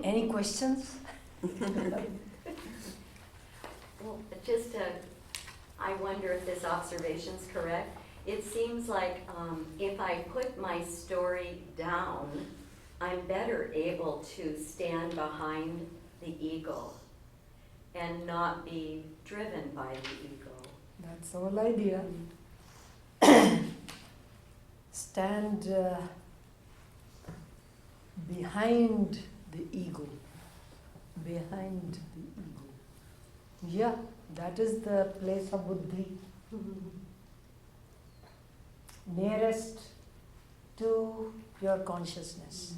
Any questions? Well, I wonder if this observation's correct. It seems like if I put my story down, I'm better able to stand behind the ego and not be driven by the ego. That's the whole idea. Stand behind the ego. Behind the ego. Yeah, that is the place of buddhi. Nearest to your consciousness.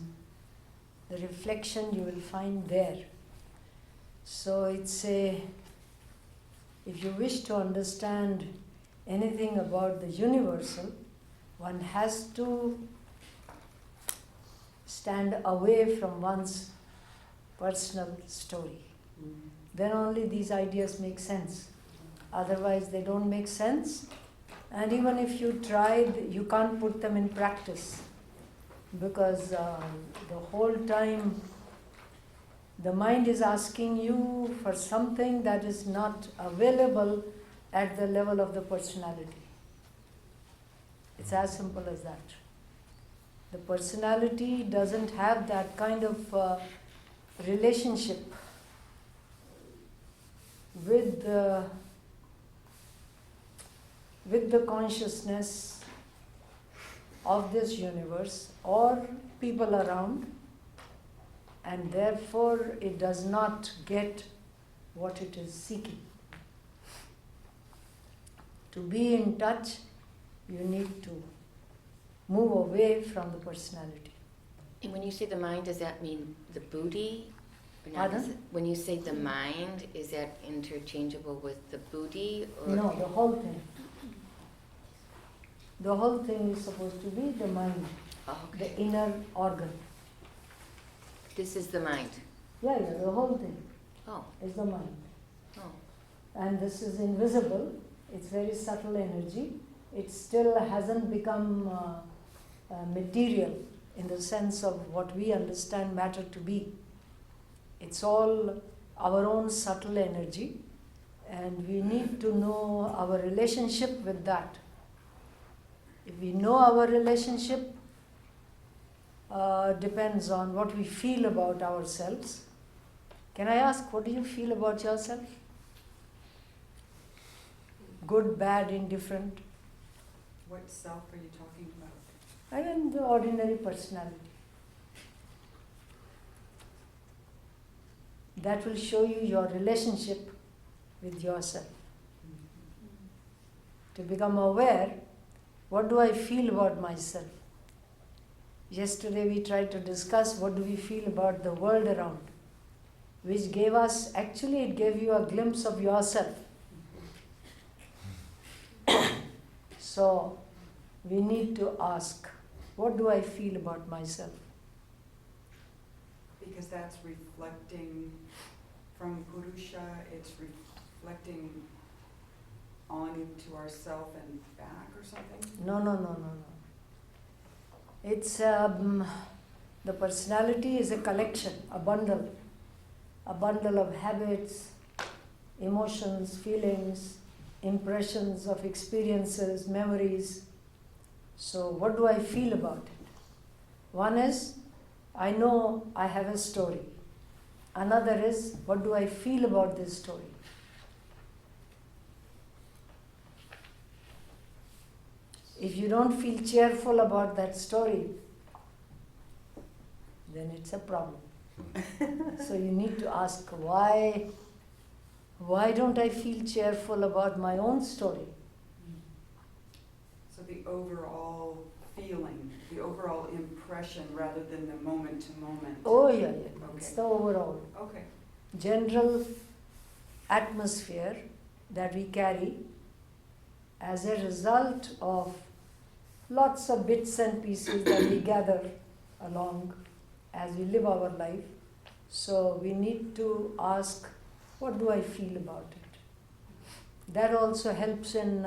The reflection you will find there. So it's if you wish to understand anything about the universal, one has to stand away from one's personal story. Then only these ideas make sense. Otherwise they don't make sense. And even if you tried, you can't put them in practice. Because the whole time the mind is asking you for something that is not available at the level of the personality. It's as simple as that. The personality doesn't have that kind of relationship with the consciousness of this universe or people around, and therefore it does not get what it is seeking. To be in touch, you need to move away from the personality. And when you say the mind, does that mean the buddhi? Or not? Pardon? When you say the mind, is that interchangeable with the buddhi? Or? No, the whole thing. The whole thing is supposed to be the mind, Okay. the inner organ. This is the mind. Yeah, the whole thing Oh. is the mind. Oh. And this is invisible, it's very subtle energy. It still hasn't become material in the sense of what we understand matter to be. It's all our own subtle energy, and we need to know our relationship with that. If we know our relationship, depends on what we feel about ourselves. Can I ask, what do you feel about yourself? Good, bad, indifferent? What self are you talking about? I mean the ordinary personality. That will show you your relationship with yourself. To become aware, what do I feel about myself? Yesterday we tried to discuss what do we feel about the world around, which gave us, actually it gave you a glimpse of yourself. So we need to ask, what do I feel about myself? Because that's reflecting from Purusha, it's reflecting on into ourself and back or something? No. It's, the personality is a collection, a bundle of habits, emotions, feelings, impressions of experiences, memories. So what do I feel about it? One is, I know I have a story. Another is, what do I feel about this story? If you don't feel cheerful about that story, then it's a problem. So you need to ask, why don't I feel cheerful about my own story? So the overall feeling, the overall impression rather than the moment to moment. Oh yeah. It's Okay. the overall Okay. general atmosphere that we carry as a result of lots of bits and pieces that we gather along as we live our life. So we need to ask, what do I feel about it? That also helps in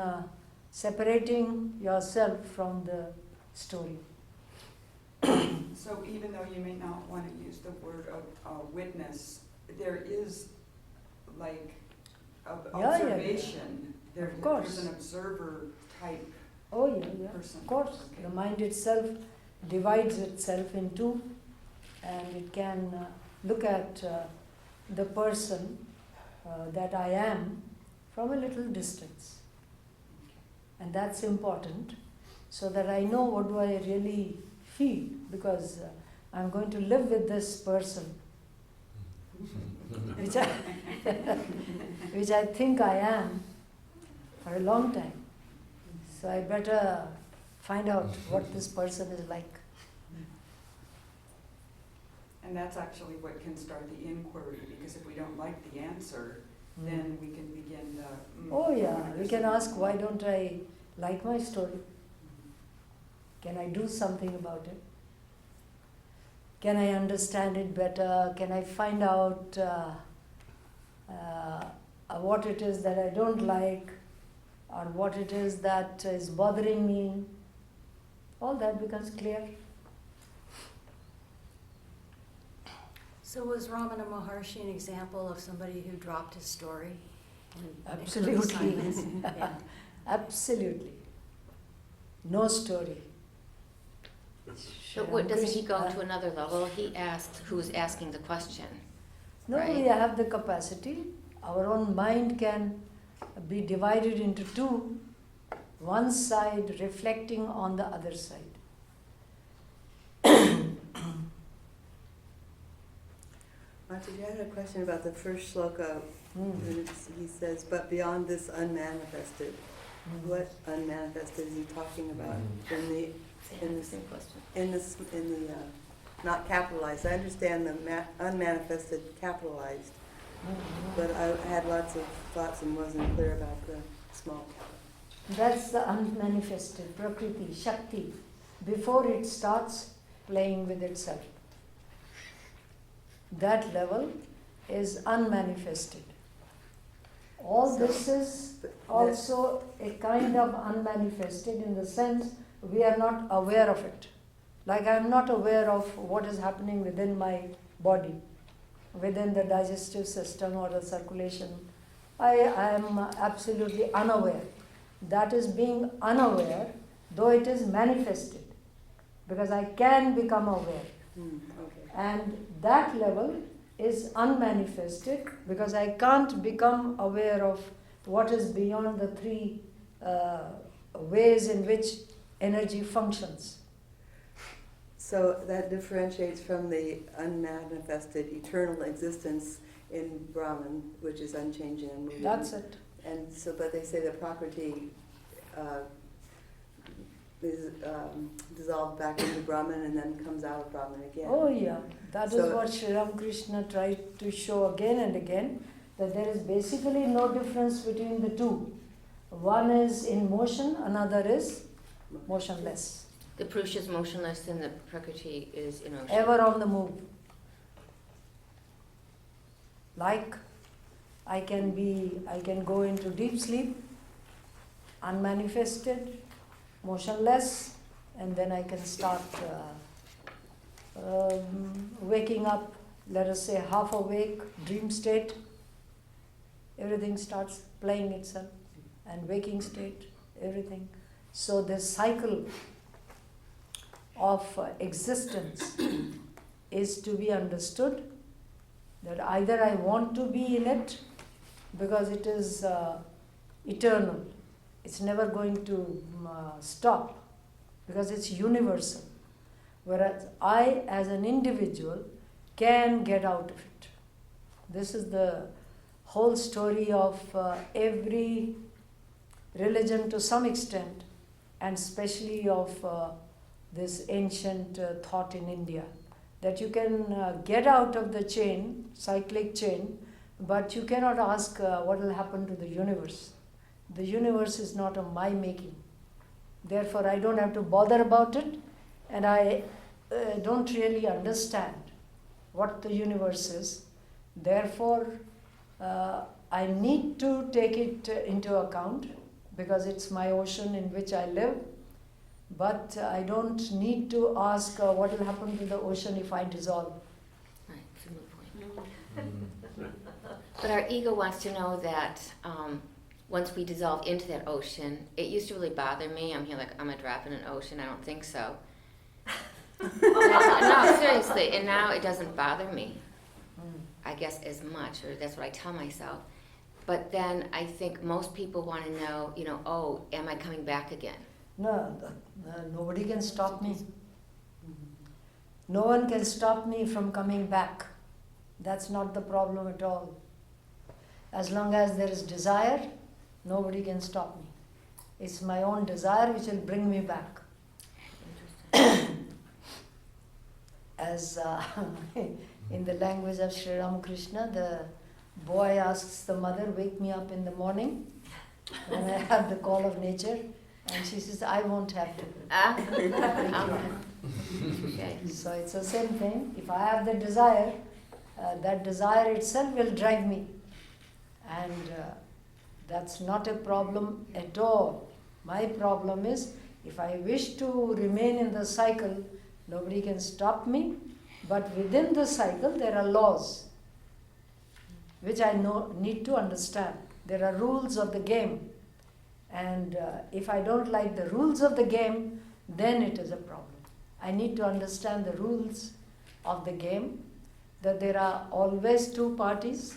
separating yourself from the story. So even though you may not want to use the word of witness, there is like Yeah. observation. Of course. There's an observer type Oh yeah. person. Of course. Okay. The mind itself divides itself in two, and it can look at the person that I am from a little distance. And that's important, so that I know what do I really feel, because I'm going to live with this person, which I think I am for a long time. So I better find out what this person is like. And that's actually what can start the inquiry, because if we don't like the answer, then we can begin to... Oh yeah, we can ask, why don't I like my story? Can I do something about it? Can I understand it better? Can I find out what it is that I don't like, or what it is that is bothering me? All that becomes clear. So was Ramana Maharshi an example of somebody who dropped his story? And Absolutely. silence? Yeah. Absolutely. No story. But what, doesn't he go to another level? He asked who's asking the question. No, right? we have the capacity. Our own mind can be divided into two, one side reflecting on the other side. Mataji, I had a question about the first shloka. Mm. He says, but beyond this unmanifested. Mm. What unmanifested is he talking about? In the not capitalized. I understand the unmanifested capitalized, but I had lots of thoughts and wasn't clear about the small capital. That's the unmanifested Prakriti, Shakti, before it starts playing with itself. That level is unmanifested. All this is also a kind of unmanifested in the sense we are not aware of it. Like I am not aware of what is happening within my body, within the digestive system or the circulation. I am absolutely unaware. That is being unaware, though it is manifested, because I can become aware. Okay. And that level is unmanifested because I can't become aware of what is beyond the three ways in which energy functions. So that differentiates from the unmanifested eternal existence in Brahman, which is unchanging and moving. That's it. And so, but they say the Prakriti is dissolved back into Brahman and then comes out of Brahman again. Oh yeah, that is So- what Sri Ramakrishna tried to show again and again, that there is basically no difference between the two. One is in motion, another is motionless, The Purusha is motionless and the Prakriti is in motion. ever on the move. Like I can go into deep sleep, unmanifested, motionless, and then I can start waking up, let us say half awake, dream state. Everything starts playing itself, and waking state, everything. So this cycle of existence is to be understood, that either I want to be in it because it is eternal, it's never going to stop because it's universal, whereas I as an individual can get out of it. This is the whole story of every religion to some extent, and especially of this ancient thought in India, that you can get out of the chain, cyclic chain, but you cannot ask what will happen to the universe. The universe is not of my making. Therefore, I don't have to bother about it, and I don't really understand what the universe is. Therefore, I need to take it into account because it's my ocean in which I live. But I don't need to ask what will happen to the ocean if I dissolve. Right, it's a moot point. But our ego wants to know that once we dissolve into that ocean, it used to really bother me. I'm here like, I'm a drop in an ocean. I don't think so. No, seriously. And now it doesn't bother me, I guess, as much, or that's what I tell myself. But then I think most people want to know, oh, am I coming back again? No, nobody can stop me. No one can stop me from coming back. That's not the problem at all. As long as there is desire, nobody can stop me. It's my own desire which will bring me back. As in the language of Sri Ramakrishna, the boy asks the mother, wake me up in the morning when I have the call of nature. And she says, I won't have to. Okay. So it's the same thing. If I have the desire, that desire itself will drive me. And that's not a problem at all. My problem is, if I wish to remain in the cycle, nobody can stop me. But within the cycle, there are laws, which I need to understand. There are rules of the game. And if I don't like the rules of the game, then it is a problem. I need to understand the rules of the game, that there are always two parties,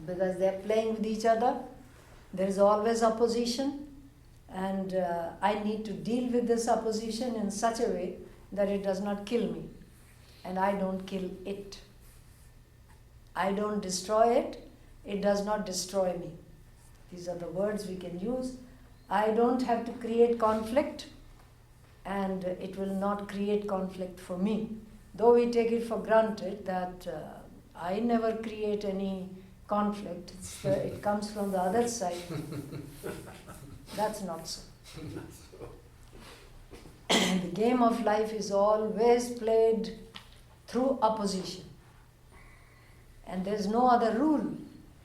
because they are playing with each other. There is always opposition, and I need to deal with this opposition in such a way that it does not kill me, and I don't kill it. I don't destroy it, it does not destroy me. These are the words we can use. I don't have to create conflict, and it will not create conflict for me. Though we take it for granted that I never create any conflict, it comes from the other side. That's not so. The game of life is always played through opposition. And there's no other rule.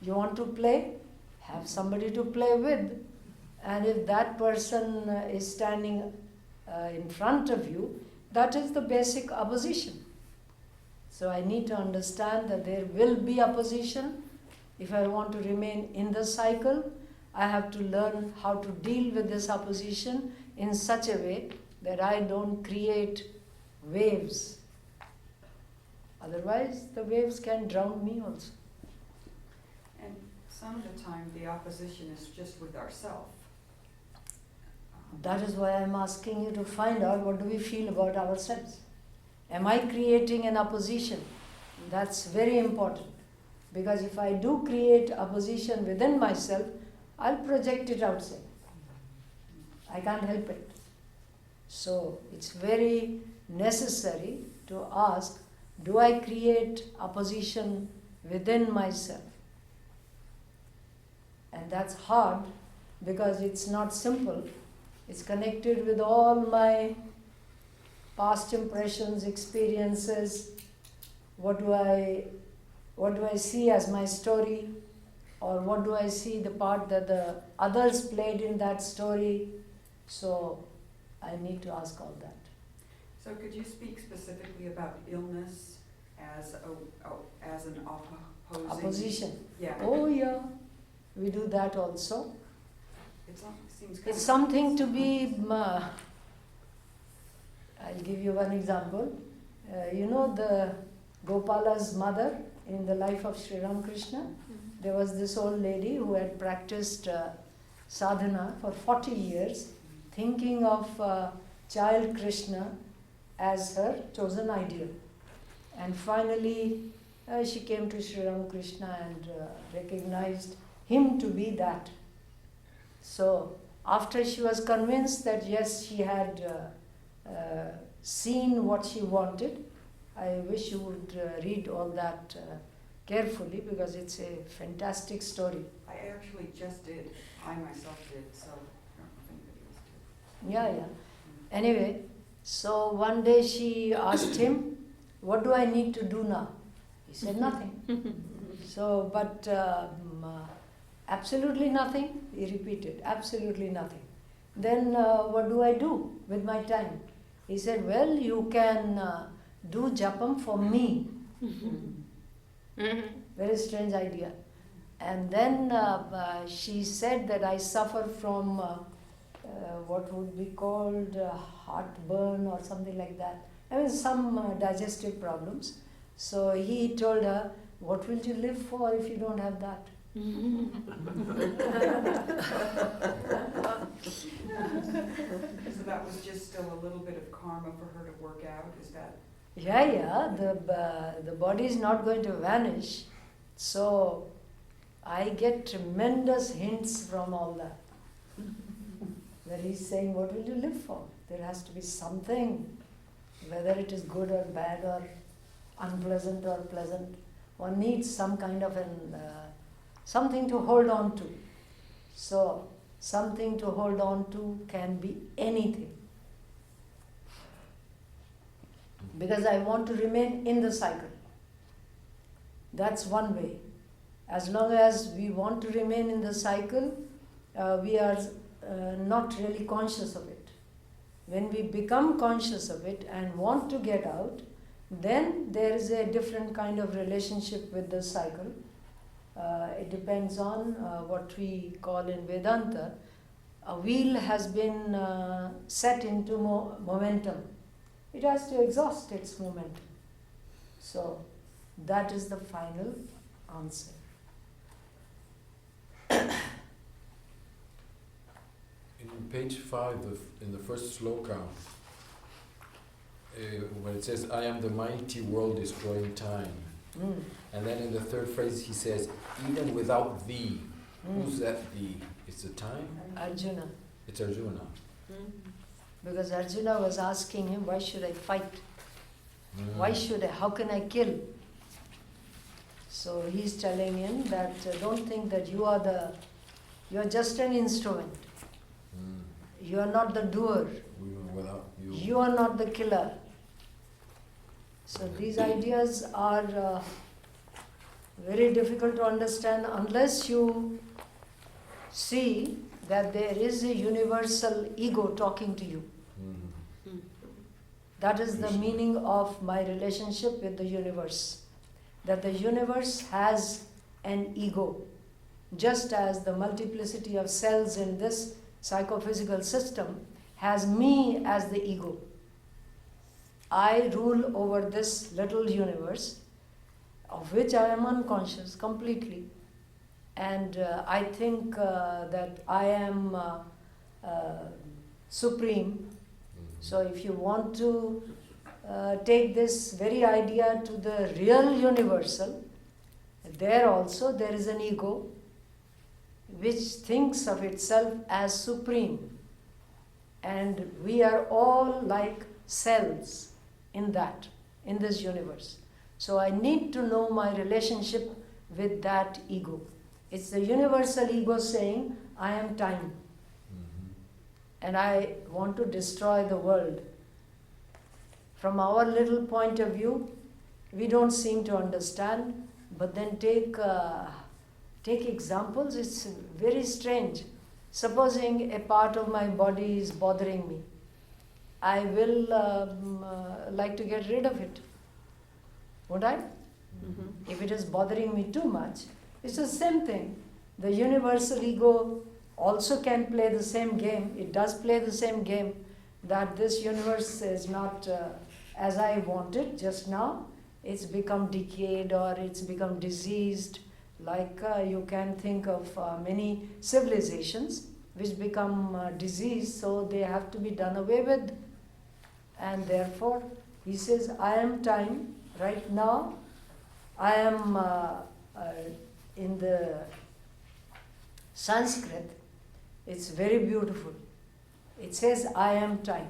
You want to play? Have somebody to play with. And if that person is standing in front of you, that is the basic opposition. So I need to understand that there will be opposition. If I want to remain in the cycle, I have to learn how to deal with this opposition in such a way that I don't create waves. Otherwise, the waves can drown me also. And some of the time, the opposition is just with ourselves. That is why I am asking you to find out what do we feel about ourselves. Am I creating an opposition? That's very important. Because if I do create opposition within myself, I'll project it outside. I can't help it. So it's very necessary to ask, do I create opposition within myself? And that's hard because it's not simple. It's connected with all my past impressions, experiences. What do I see as my story? Or what do I see the part that the others played in that story? So I need to ask all that. So could you speak specifically about illness as an Opposition. Yeah. Oh yeah, we do that also. Seems kind It's of something to be, I'll give you one example. You know the Gopala's mother in the life of Sri Ramakrishna? There was this old lady who had practiced sadhana for 40 years, thinking of child Krishna as her chosen ideal. And finally, she came to Sri Ramakrishna and recognized him to be that. So, after she was convinced that yes, she had seen what she wanted, I wish you would read all that carefully because it's a fantastic story. I actually just did. I myself did, so I don't know if anybody else did. Yeah. Anyway, so one day she asked him, what do I need to do now? He said nothing. So, but absolutely nothing, he repeated, absolutely nothing. then what do I do with my time? He said, well, you can do japam for me. Very strange idea. And then she said that I suffer from what would be called heartburn or something like that. I mean, some digestive problems. So he told her, what will you live for if you don't have that? So that was just still a little bit of karma for her to work out, is that? Yeah, the body is not going to vanish. So I get tremendous hints from all that. That he's saying, what will you live for? There has to be something, whether it is good or bad or unpleasant or pleasant. One needs some kind of something to hold on to. So something to hold on to can be anything. Because I want to remain in the cycle. That's one way. As long as we want to remain in the cycle, we are not really conscious of it. When we become conscious of it and want to get out, then there is a different kind of relationship with the cycle. It depends on what we call in Vedanta, a wheel has been set into momentum. It has to exhaust its momentum. So that is the final answer. In page 5, in the first sloka, when it says, I am the mighty world destroying time. And then in the third phrase he says, even without thee. Who's that thee? It's the time? Arjuna. It's Arjuna. Because Arjuna was asking him, why should I fight? Why should I? How can I kill? So he's telling him that don't think that you are just an instrument. You are not the doer. Without you. You are not the killer. So these ideas are very difficult to understand unless you see that there is a universal ego talking to you. That is the meaning of my relationship with the universe. That the universe has an ego. Just as the multiplicity of cells in this psychophysical system has me as the ego. I rule over this little universe, of which I am unconscious completely. And I think that I am supreme. So if you want to take this very idea to the real universal, there also there is an ego which thinks of itself as supreme. And we are all like cells in this universe. So I need to know my relationship with that ego. It's the universal ego saying, I am time. And I want to destroy the world. From our little point of view, we don't seem to understand, but then take examples, it's very strange. Supposing a part of my body is bothering me, I will like to get rid of it, won't I? If it is bothering me too much, it's the same thing. The universal ego also can play the same game. It does play the same game, that this universe is not as I wanted just now. It's become decayed or it's become diseased. Like you can think of many civilizations which become diseased, so they have to be done away with. And therefore, he says, I am time. Right now, I am in the Sanskrit. It's very beautiful. It says, I am time.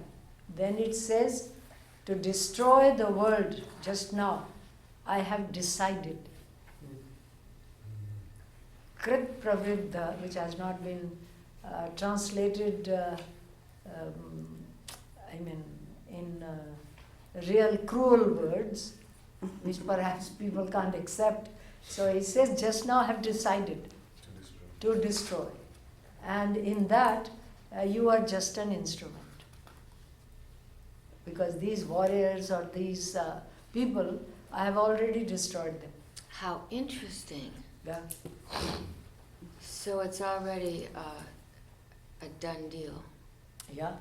Then it says, to destroy the world just now, I have decided. Revered Pravrajika, which has not been translated, in real cruel words, which perhaps people can't accept. So he says, just now I have decided to destroy. And in that, you are just an instrument. Because these warriors or these people, I have already destroyed them. How interesting. Yeah. So it's already a done deal. Yeah,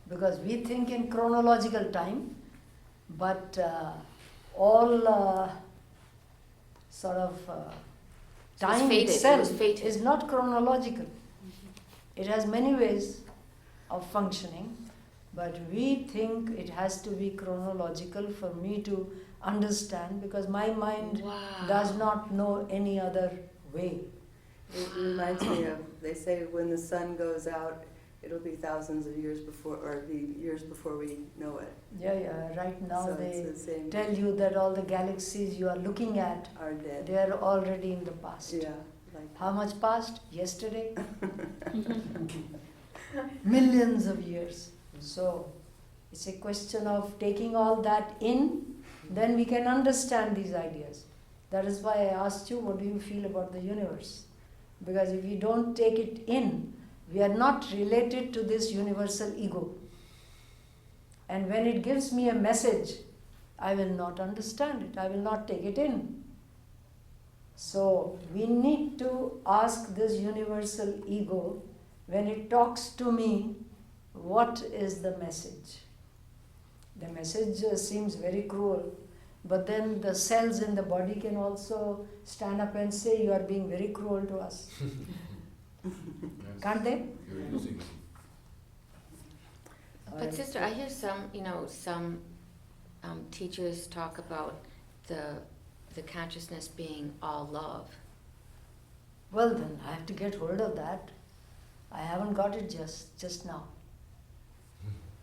because we think in chronological time, but all sort of So it's time fated, it itself was fated. is not chronological. It has many ways of functioning, but we think it has to be chronological for me to understand, because my mind Wow. does not know any other way. It reminds me of, they say when the sun goes out, it'll be thousands of years before, or be years before we know it. Yeah, right now So they it's the same, tell you that all the galaxies you are looking at, are dead. they are already in the past. Yeah, like. How much past? Yesterday? Millions of years. So it's a question of taking all that in, then we can understand these ideas. That is why I asked you, what do you feel about the universe? Because if we don't take it in, we are not related to this universal ego. And when it gives me a message, I will not understand it, I will not take it in. So we need to ask this universal ego, when it talks to me, what is the message? The message seems very cruel, but then the cells in the body can also stand up and say, you are being very cruel to us. Yes. Can't they? You're using it. But sister, I hear some teachers talk about the consciousness being all love. Well then, I have to get hold of that. I haven't got it just now.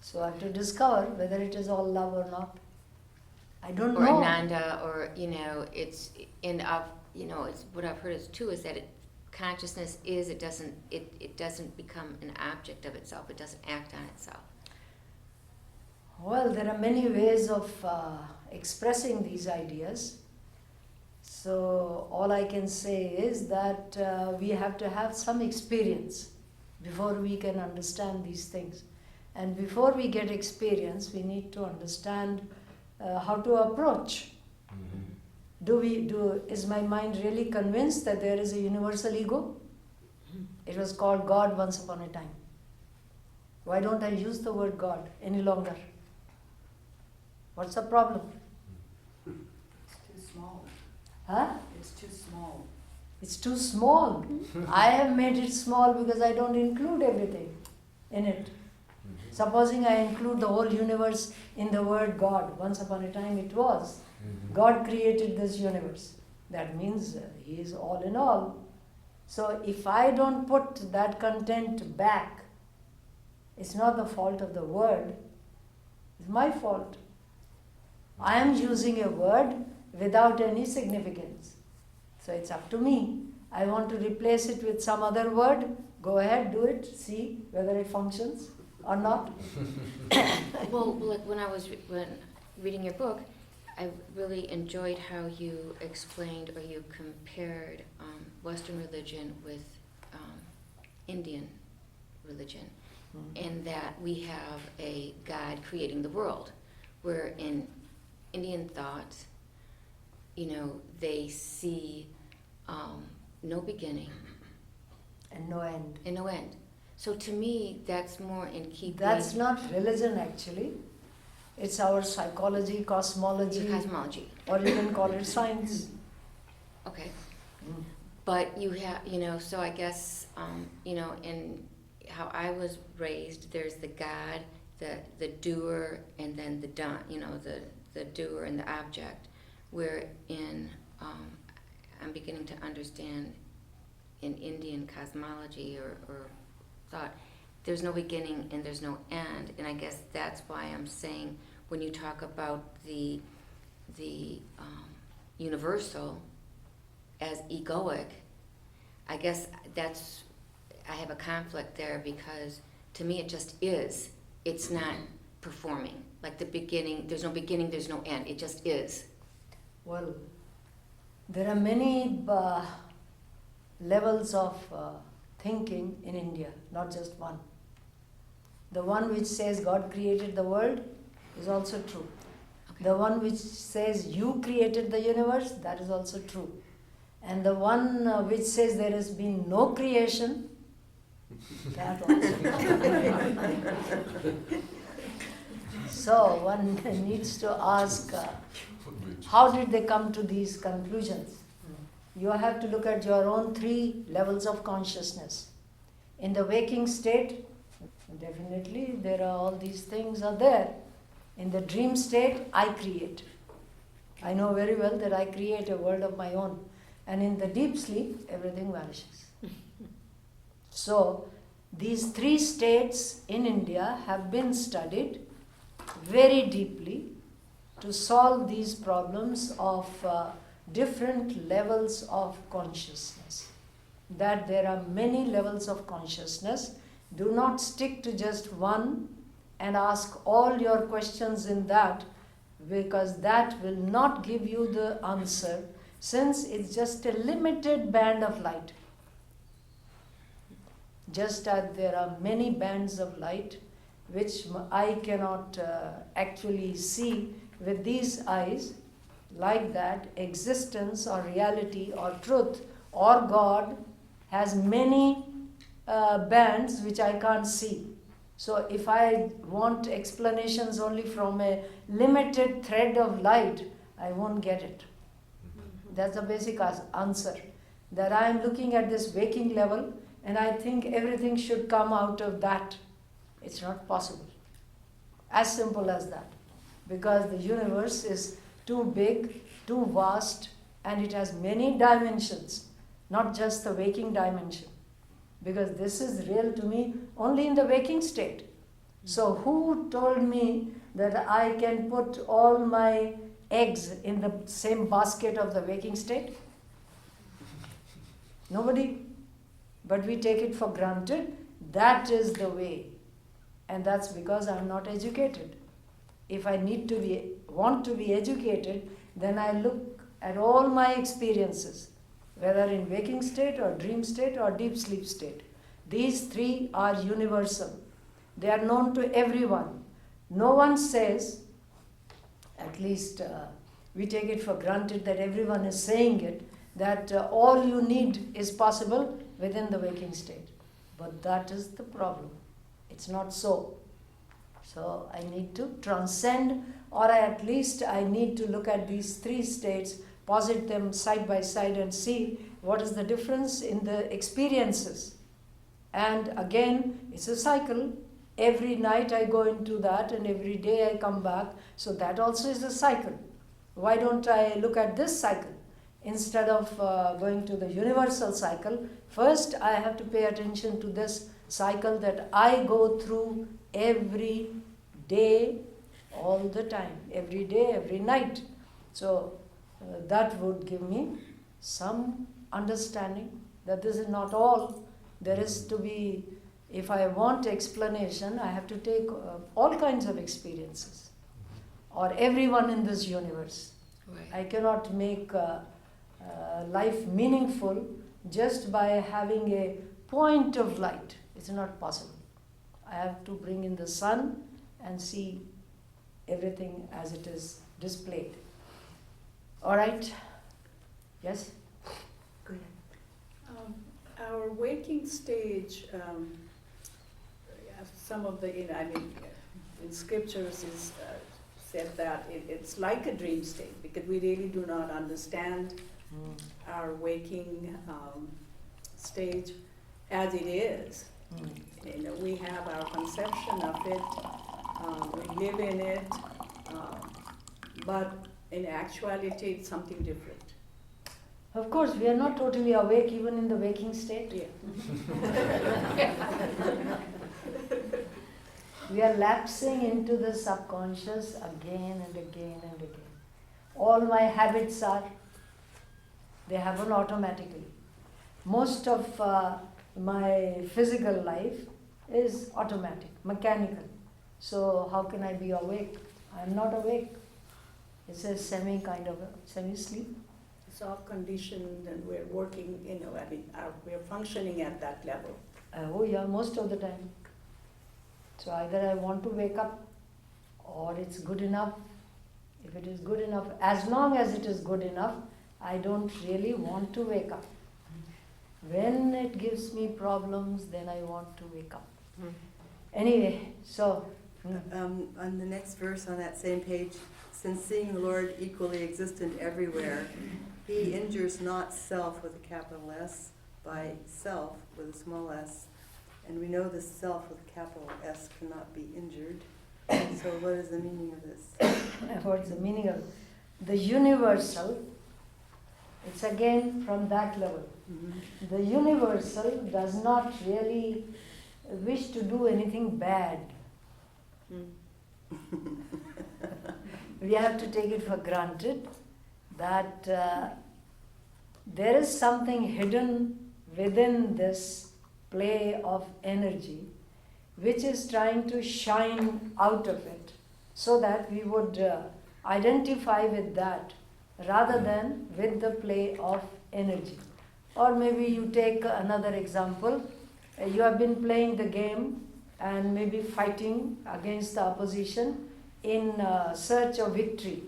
So I have to discover whether it is all love or not. I don't Or know. Ananda, or it's it's what I've heard is too is that consciousness is it doesn't become an object of itself. It doesn't act on itself. Well, there are many ways of expressing these ideas. So all I can say is that we have to have some experience before we can understand these things. And before we get experience, we need to understand how to approach. Is my mind really convinced that there is a universal ego? It was called God once upon a time. Why don't I use the word God any longer? What's the problem? It's too small. Huh? It's too small. It's too small. I have made it small because I don't include everything in it. Supposing I include the whole universe in the word God, once upon a time it was. God created this universe. That means He is all in all. So if I don't put that content back, it's not the fault of the word, it's my fault. I am using a word without any significance. So it's up to me. I want to replace it with some other word. Go ahead, do it, see whether it functions or not. Well, like when reading your book, I really enjoyed how you explained or you compared Western religion with Indian religion, in that we have a God creating the world, where in Indian thought, they see no beginning And no end. and no end. So to me, that's more in keeping. That's not religion actually. It's our psychology, cosmology, cosmology. or you can call it science. Okay. But you have, so I guess, in how I was raised, there's the God, the doer, and then the done, the doer and the object. Wherein I'm beginning to understand in Indian cosmology or thought, there's no beginning and there's no end. And I guess that's why I'm saying when you talk about the universal as egoic, I guess I have a conflict there, because to me it just is. It's not performing. Like the beginning, there's no beginning, there's no end. It just is. Well, there are many levels of thinking in India, not just one. The one which says God created the world is also true. Okay. The one which says you created the universe, that is also true. And the one which says there has been no creation, that also. So one needs to ask, how did they come to these conclusions? You have to look at your own 3 levels of consciousness. In the waking state, definitely there are all these things are there. In the dream state, I create. I know very well that I create a world of my own. And in the deep sleep, everything vanishes. So, these 3 states in India have been studied very deeply to solve these problems of different levels of consciousness. That there are many levels of consciousness. Do not stick to just one and ask all your questions in that, because that will not give you the answer, since it's just a limited band of light. Just as there are many bands of light which I cannot actually see with these eyes, like that, existence or reality or truth or God has many bands which I can't see. So if I want explanations only from a limited thread of light, I won't get it. That's the basic answer. That I am looking at this waking level and I think everything should come out of that. It's not possible. As simple as that. Because the universe is too big, too vast, and it has many dimensions, not just the waking dimension. Because this is real to me only in the waking state. So who told me that I can put all my eggs in the same basket of the waking state? Nobody. But we take it for granted. That is the way. And that's because I'm not educated. If I want to be educated, then I look at all my experiences, whether in waking state or dream state or deep sleep state. These 3 are universal. They are known to everyone. No one says, at least we take it for granted that everyone is saying it, that all you need is possible within the waking state. But that is the problem. It's not so. So I need to transcend, or at least I need to look at these 3 states, posit them side by side and see what is the difference in the experiences. And again, it's a cycle. Every night I go into that and every day I come back. So that also is a cycle. Why don't I look at this cycle? Instead of going to the universal cycle, first I have to pay attention to this cycle that I go through every day, all the time, every day, every night. So that would give me some understanding that this is not all. There is to be, if I want explanation, I have to take all kinds of experiences, or everyone in this universe. Right. I cannot make life meaningful just by having a point of light. It's not possible. I have to bring in the sun and see everything as it is displayed. All right? Yes? Go ahead. Our waking stage, some of the, in scriptures is said that it's like a dream state, because we really do not understand our waking stage as it is. We have our conception of it, we live in it, but in actuality it's something different. Of course, we are not totally awake even in the waking state. Yeah. We are lapsing into the subconscious again and again and again. All my habits they happen automatically. Most of my physical life is automatic, mechanical. So how can I be awake? I'm not awake. It's a semi-sleep. It's all conditioned and we're working, we're functioning at that level. Oh yeah, most of the time. So either I want to wake up or it's good enough. If it is good enough, as long as it is good enough, I don't really want to wake up. When it gives me problems, then I want to wake up. Anyway, so. On the next verse on that same page, since seeing the Lord equally existent everywhere, he injures not self with a capital S by self with a small s, and we know the self with a capital S cannot be injured. So what is the meaning of this? What's the meaning of the universal? It's again from that level. Mm-hmm. The universal does not really wish to do anything bad. We have to take it for granted that there is something hidden within this play of energy which is trying to shine out of it, so that we would identify with that rather than with the play of energy. Or maybe you take another example. You have been playing the game and maybe fighting against the opposition in search of victory.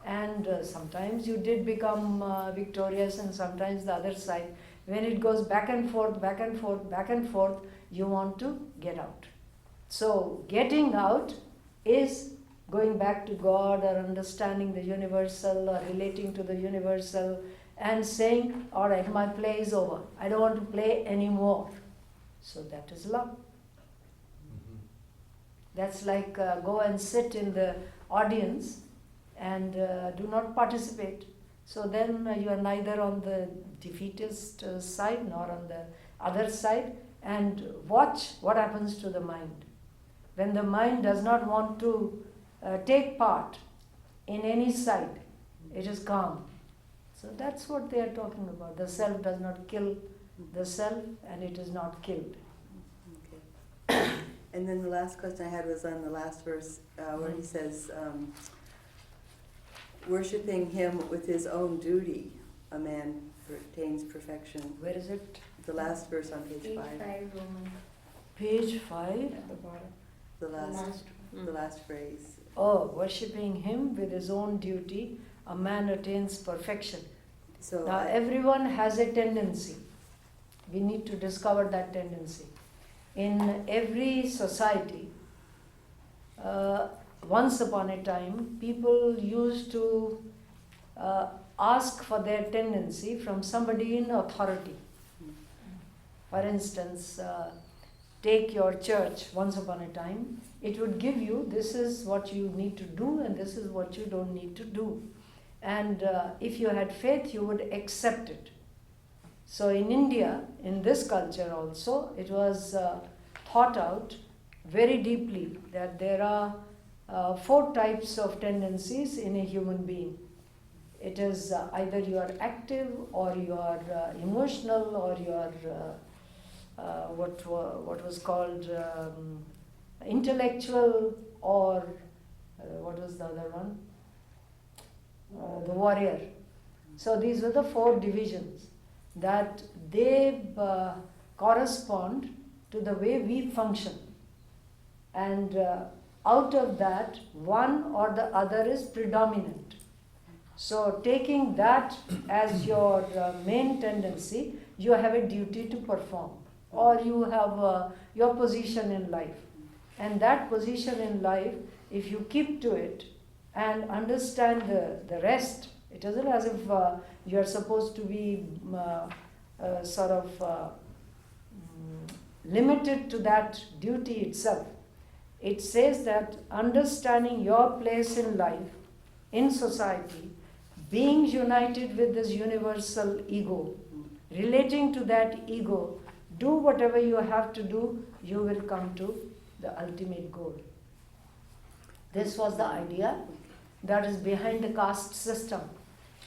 And sometimes you did become victorious, and sometimes the other side. When it goes back and forth, back and forth, back and forth, you want to get out. So getting out is going back to God, or understanding the universal, or relating to the universal, and saying, all right, my play is over. I don't want to play anymore. So that is love. That's like go and sit in the audience and do not participate. So then you are neither on the defeatist side nor on the other side, and watch what happens to the mind. When the mind does not want to take part in any side, it is calm. So that's what they are talking about. The self does not kill the self, and it is not killed. Okay. And then the last question I had was on the last verse where he says, worshipping him with his own duty, a man attains perfection. Where is it? The last verse on page 5. Page 5. At the bottom. The last phrase. Oh, worshipping him with his own duty, a man attains perfection. So now everyone has a tendency. We need to discover that tendency. In every society, once upon a time, people used to ask for their tendency from somebody in authority. For instance, take your church. Once upon a time, it would give you, this is what you need to do and this is what you don't need to do. And if you had faith, you would accept it. So in India, in this culture also, it was thought out very deeply that there are 4 types of tendencies in a human being. It is either you are active, or you are emotional, or you are what was called intellectual, or what was the other one? The warrior. So these were the 4 divisions that they correspond to the way we function. And out of that, one or the other is predominant. So taking that as your main tendency, you have a duty to perform, or you have your position in life. And that position in life, if you keep to it and understand the rest, it isn't as if you are supposed to be limited to that duty itself. It says that understanding your place in life, in society, being united with this universal ego, relating to that ego, do whatever you have to do, you will come to the ultimate goal. This was the idea that is behind the caste system,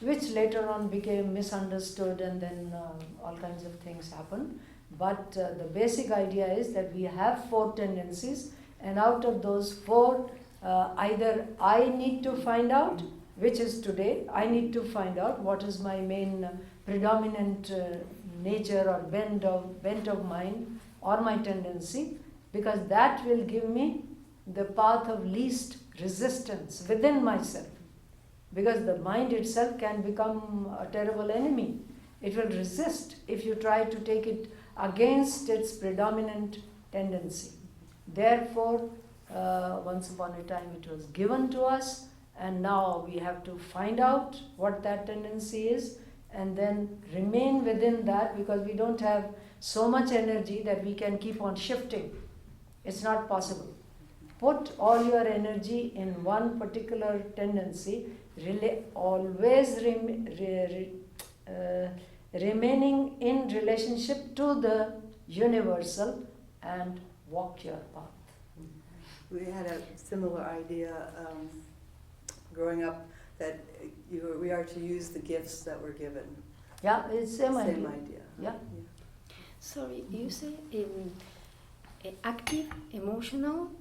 which later on became misunderstood, and then all kinds of things happened. But the basic idea is that we have 4 tendencies, and out of those 4, either I need to find out, which is today, I need to find out what is my main predominant nature or bent of mind or my tendency. because that will give me the path of least resistance within myself. Because the mind itself can become a terrible enemy. It will resist if you try to take it against its predominant tendency. Therefore, once upon a time it was given to us, and now we have to find out what that tendency is and then remain within that, because we don't have so much energy that we can keep on shifting. It's not possible. Put all your energy in one particular tendency, always remaining in relationship to the universal, and walk your path. We had a similar idea growing up that we are to use the gifts that we're given. Yeah, it's same idea. Same idea. Yeah. Sorry, you say active, emotional,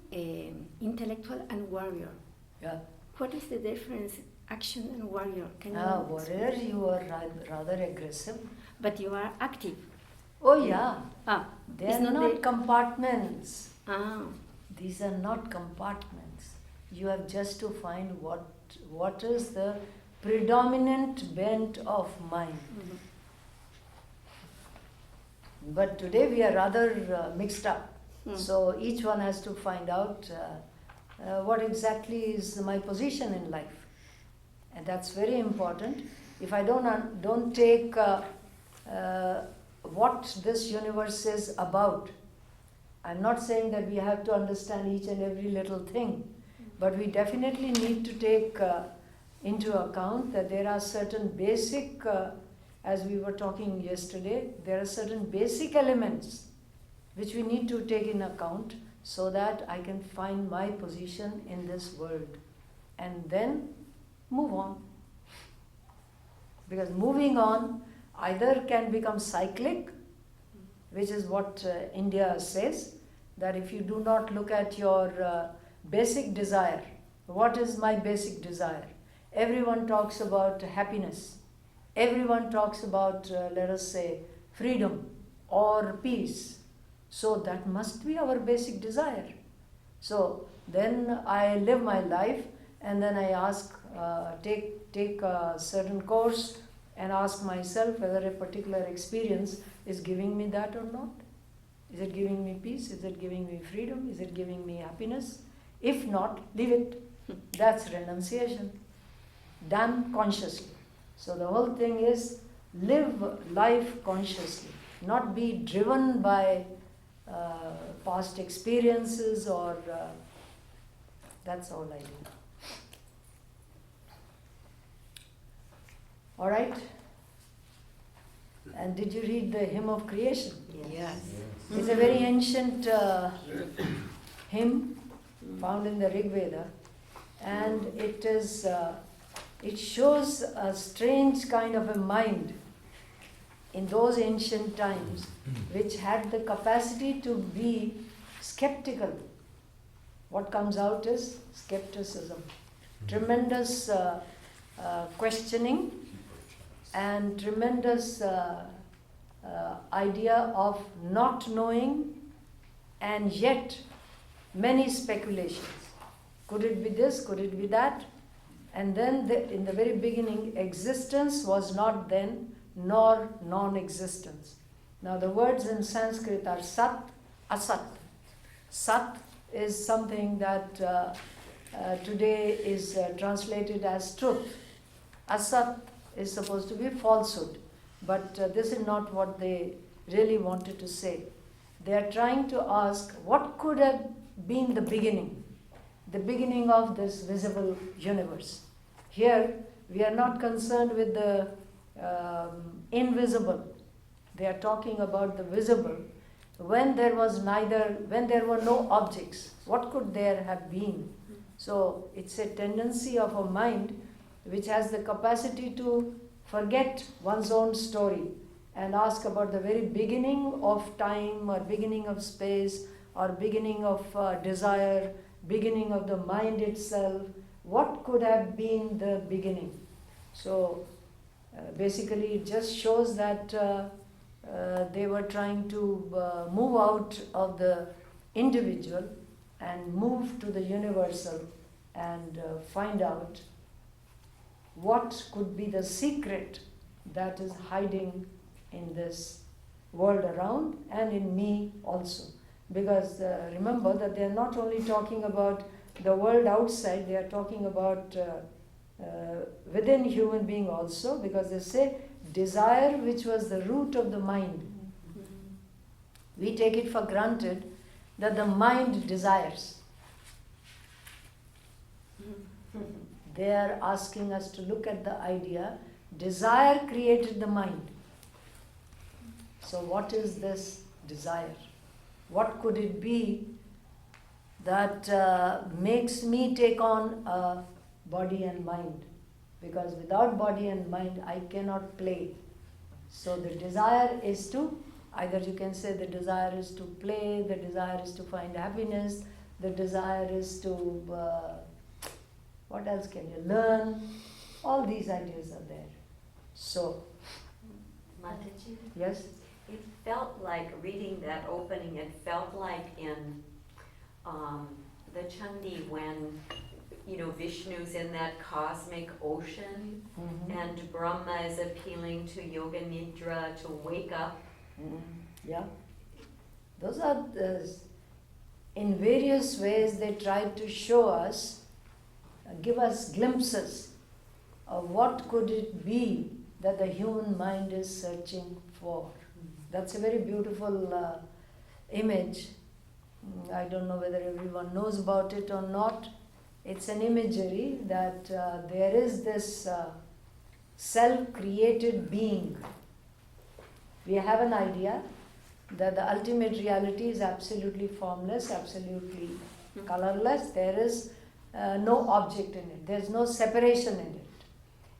intellectual, and warrior. Yeah. What is the difference, action and warrior? Can you Warrior, you are rather aggressive. But you are active. Oh yeah. They It's are not not the- compartments. These These are not compartments. You have just to find what is the predominant bent of mind. But today we are rather mixed up. So each one has to find out what exactly is my position in life. And that's very important. If I don't take what this universe is about, I'm not saying that we have to understand each and every little thing, but we definitely need to take into account that there are certain basic, as we were talking yesterday, there are certain basic elements which we need to take in account so that I can find my position in this world and then move on. Because moving on either can become cyclic, which is what India says, that if you do not look at your basic desire, what is my basic desire? Everyone talks about happiness. Everyone talks about, let us say, freedom or peace. So that must be our basic desire. So then I live my life and then I ask, take a certain course and ask myself whether a particular experience is giving me that or not. Is it giving me peace? Is it giving me freedom? Is it giving me happiness? If not, leave it. That's renunciation. Done consciously. So the whole thing is live life consciously, not be driven by past experiences or that's all I do. All right? And did you read the hymn of creation? Yes. It's a very ancient hymn found in the Rig Veda, and it shows a strange kind of a mind in those ancient times which had the capacity to be skeptical. What comes out is skepticism, tremendous questioning, and tremendous idea of not knowing, and yet many speculations. Could it be this? Could it be that? And then in the very beginning, existence was not then, nor non-existence. Now the words in Sanskrit are sat, asat. Sat is something that today is translated as truth. Asat is supposed to be falsehood. But this is not what they really wanted to say. They are trying to ask what could have been the beginning of this visible universe. Here, we are not concerned with the invisible. They are talking about the visible. When there were no objects, what could there have been? So it's a tendency of a mind which has the capacity to forget one's own story and ask about the very beginning of time or beginning of space or beginning of desire, beginning of the mind itself. What could have been the beginning? So basically it just shows that they were trying to move out of the individual and move to the universal and find out what could be the secret that is hiding in this world around and in me also. Because remember that they are not only talking about the world outside, they are talking about within human being also, because they say desire, which was the root of the mind. We take it for granted that the mind desires. They are asking us to look at the idea, desire created the mind. So what is this desire? What could it be that makes me take on a body and mind? Because without body and mind, I cannot play. So the desire is to, either you can say the desire is to play, the desire is to find happiness, the desire is to, what else can you learn? All these ideas are there. So, Mataji? yes? It felt like, reading that opening, it felt like in the Chandi when, Vishnu's in that cosmic ocean Mm-hmm. and Brahma is appealing to Yoga Nidra to wake up. Mm, yeah. Those are, in various ways they try to show us, give us glimpses of what could it be that the human mind is searching for. That's a very beautiful image. I don't know whether everyone knows about it or not. It's an imagery that there is this self-created being. We have an idea that the ultimate reality is absolutely formless, absolutely colorless. There is no object in it. There is no separation in it.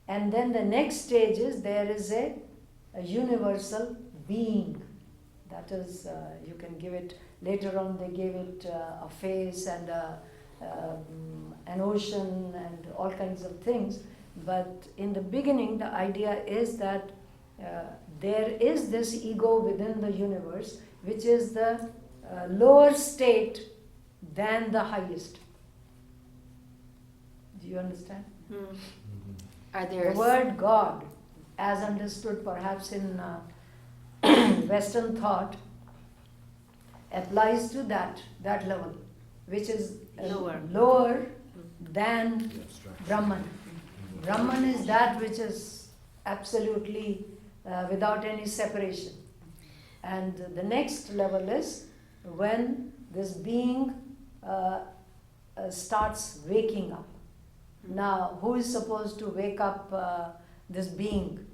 And then the next stage is there is a universal being. That is, you can give it, later on they gave it a face and an ocean and all kinds of things. But in the beginning, the idea is that there is this ego within the universe, which is the lower state than the highest. Do you understand? Are there The word God, as understood perhaps in Western thought, applies to that level, which is lower than Brahman. Brahman is that which is absolutely without any separation. And the next level is when this being starts waking up. Now, who is supposed to wake up this being?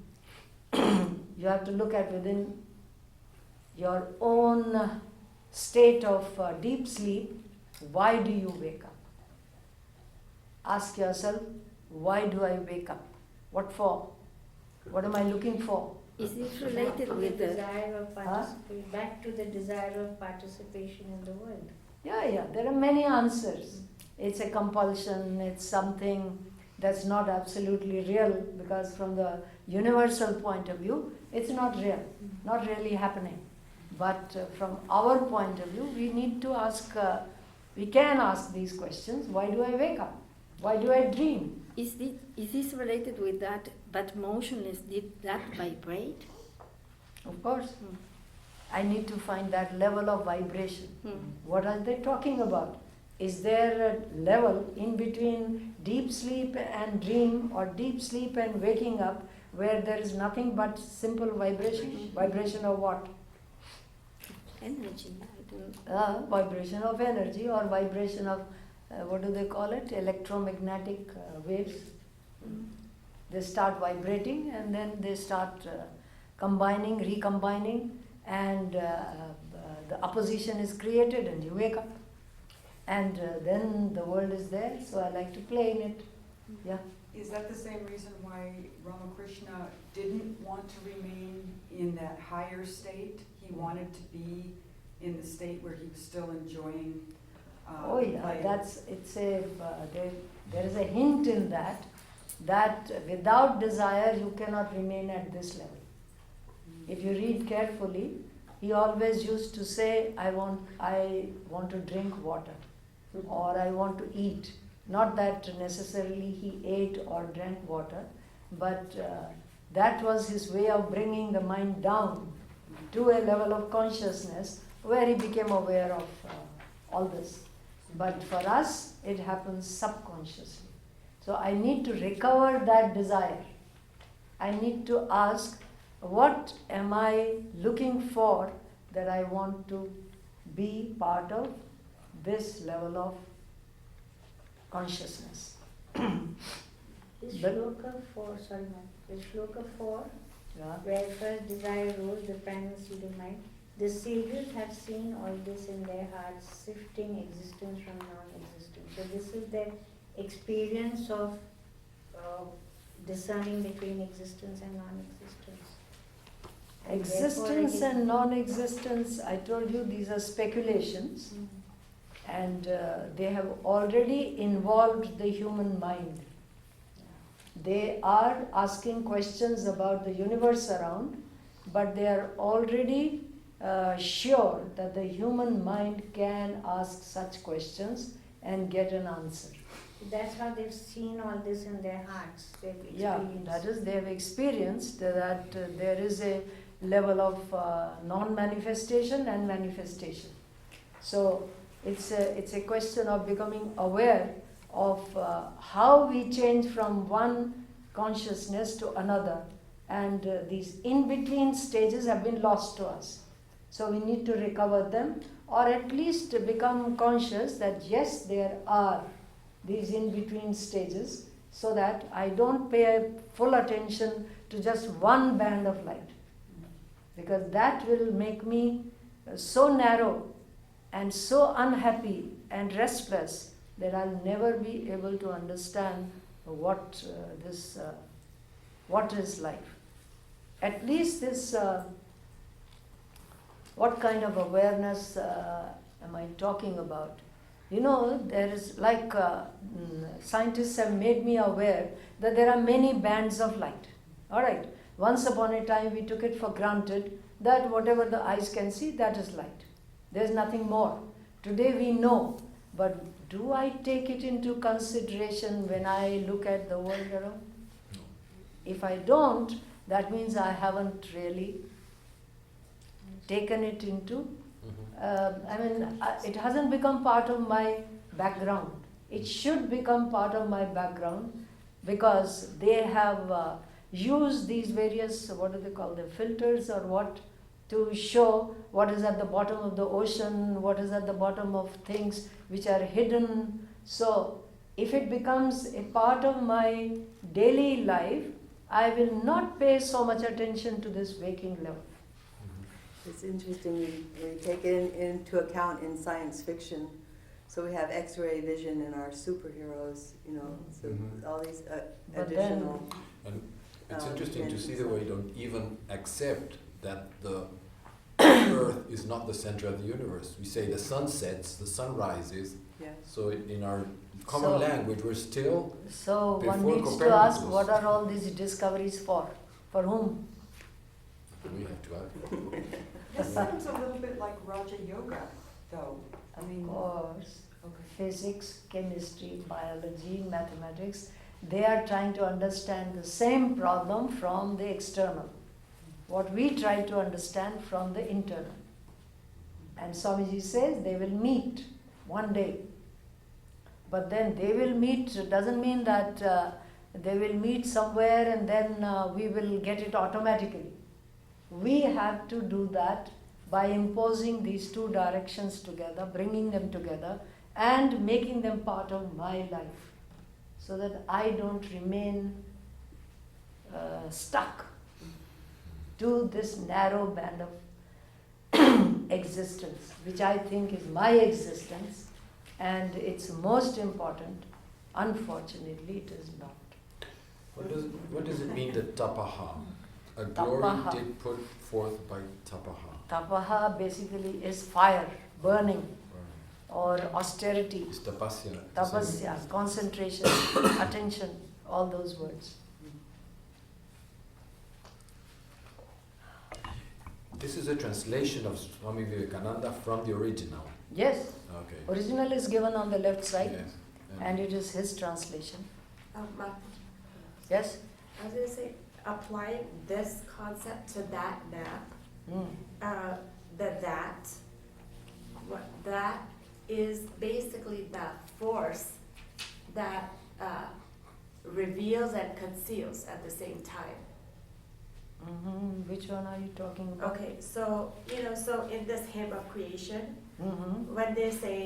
You have to look at within your own state of deep sleep. Why do you wake up? Ask yourself, why do I wake up? What for? What am I looking for? Is this related with the desire of participation? Back to the desire of participation in the world. Yeah, there are many answers. It's a compulsion, it's something that's not absolutely real, because from the universal point of view, it's not real, not really happening. But from our point of view, we need to ask, we can ask these questions. Why do I wake up? Why do I dream? Is this related with that? But motionless, did that vibrate? Of course. I need to find that level of vibration. What are they talking about? Is there a level in between deep sleep and dream, or deep sleep and waking up, where there is nothing but simple vibration? Vibration of what? Energy. I don't. Vibration of energy, or vibration of, what do they call it? Electromagnetic waves. They start vibrating and then they start combining, recombining, and the opposition is created and you wake up. And then the world is there, so I like to play in it. Yeah. Is that the same reason why Ramakrishna didn't want to remain in that higher state? He wanted to be in the state where he was still enjoying Oh yeah, playing. there is a hint in that without desire you cannot remain at this level. If you read carefully, he always used to say, I want to drink water, or I want to eat. Not that necessarily he ate or drank water, but that was his way of bringing the mind down to a level of consciousness where he became aware of all this. But for us, it happens subconsciously. So I need to recover that desire. I need to ask, what am I looking for that I want to be part of this level of consciousness? This shloka 4, sorry ma'am, this shloka 4, Yeah. where first desire rose, the primal seed of mind. The sages have seen all this in their hearts, sifting existence from non-existence. So this is their experience of discerning between existence and non-existence. And Existence therefore it and non-existence, I told you, these are speculations, is- and they have already involved the human mind. They are asking questions about the universe around, but they are already sure that the human mind can ask such questions and get an answer. That's how they've seen all this in their hearts. They've Yeah, experienced. that is, they have experienced that there is a level of non-manifestation and manifestation. So it's a question of becoming aware of how we change from one consciousness to another, and these in-between stages have been lost to us. So we need to recover them, or at least become conscious that yes, there are these in-between stages, so that I don't pay full attention to just one band of light, because that will make me so narrow and so unhappy and restless that I'll never be able to understand what what is life. At least this, what kind of awareness am I talking about? You know, there is like scientists have made me aware that there are many bands of light. All right. Once upon a time, we took it for granted that whatever the eyes can see, that is light. There's nothing more. Today we know, but do I take it into consideration when I look at the world around? If I don't, that means I haven't really taken it into, it hasn't become part of my background. It should become part of my background, because they have used these various, what do they call them, filters or what, to show what is at the bottom of the ocean, what is at the bottom of things which are hidden. So if it becomes a part of my daily life, I will not pay so much attention to this waking level. It's interesting, we take it into account in science fiction. So we have X-ray vision in our superheroes, you know, so all these But additional. And it's interesting to see the dimensions. way you don't even accept that the Earth is not the center of the universe. We say the sun sets, the sun rises. Yeah. So in our common So- language, we're still So one Before needs to ask, Copernicus. what are all these discoveries for? For whom? we have to ask. This sounds a little bit like Raja Yoga, though. I mean, Of course, okay. physics, chemistry, biology, mathematics, they are trying to understand the same problem from the external. What we try to understand from the internal. And Swamiji says they will meet one day. But then they will meet doesn't mean that they will meet somewhere and then we will get it automatically. We have to do that by imposing these two directions together, bringing them together, and making them part of my life, so that I don't remain stuck to this narrow band of existence, which I think is my existence, and it's most important. Unfortunately, it is not. What does it mean, the tapaha? A glory Tapaha. did put forth by tapaha. Tapaha basically is fire, burning, or austerity, It's tapasya. tapasya, concentration, attention, all those words. This is a translation of Swami Vivekananda from the original. Yes, Okay. original is given on the left side, Yes. and it is his translation. Mark, Yes? I was going to say, apply this concept to that map. That is basically the force that reveals and conceals at the same time. Which one are you talking about? Okay, so so in this hymn of creation, Mm-hmm. when they say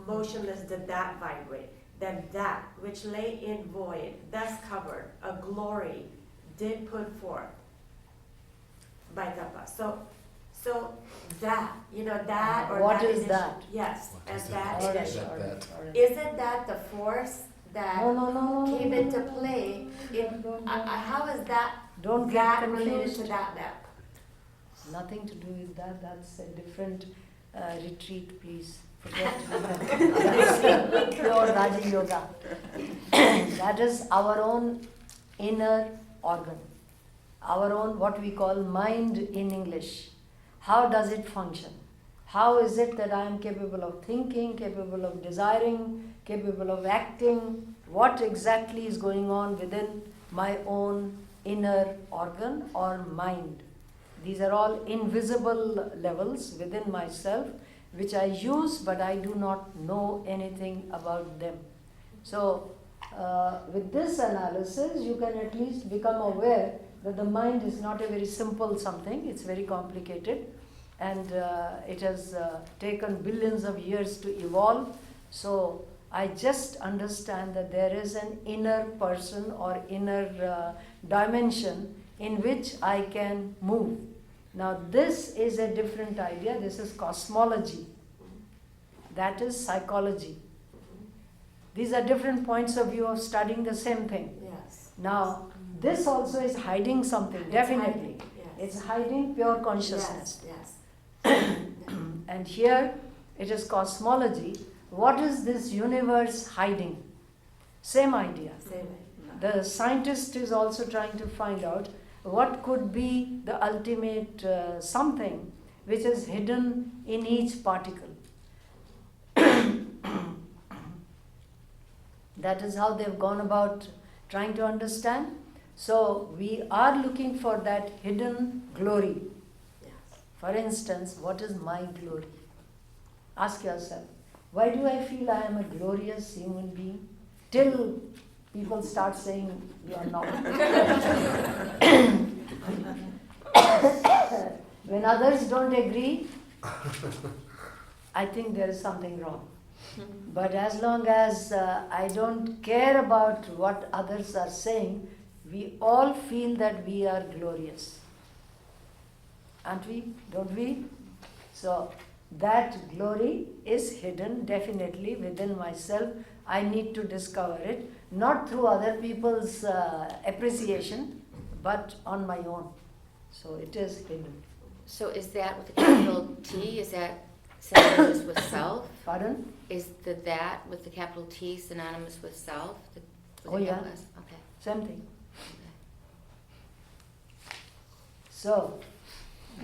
motionless did that vibrate, then that which lay in void, thus covered, a glory did put forth by Tapa. So that, that or What that is initi- that? Yes, What and is that that? initial. That. Isn't that the force that No. came into play in, how is that Don't get that related confused. to that map? Nothing to do with that. That's a different retreat, please. Forget That's pure Raja Yoga. That is our own inner organ, our own what we call mind in English. How does it function? How is it that I am capable of thinking, capable of desiring, capable of acting? What exactly is going on within my own inner organ or mind? These are all invisible levels within myself which I use, but I do not know anything about them. So, with this analysis, you can at least become aware that the mind is not a very simple something, it's very complicated, and it has taken billions of years to evolve. So, I just understand that there is an inner person or inner dimension in which I can move. Now, this is a different idea. This is cosmology. That is psychology. These are different points of view of studying the same thing. Yes. Now, this also is hiding something, It's definitely. hiding, yes. It's hiding pure consciousness. Yes. And here it is cosmology. What is this universe hiding? Same idea. Same way. The scientist is also trying to find out what could be the ultimate something which is hidden in each particle. That is how they've gone about trying to understand. So we are looking for that hidden glory. Yes. For instance, what is my glory? Ask yourself, why do I feel I am a glorious human being? Till people start saying you are not. When others don't agree, I think there is something wrong. But as long as I don't care about what others are saying, we all feel that we are glorious. Aren't we? Don't we? So that glory is hidden definitely within myself. I need to discover it, not through other people's appreciation, but on my own. So it is hidden. So is that with the capital T, is that synonymous with self? Pardon? Is that with the capital T synonymous with self? With Oh, the yeah. capital S? Okay. Same thing. So,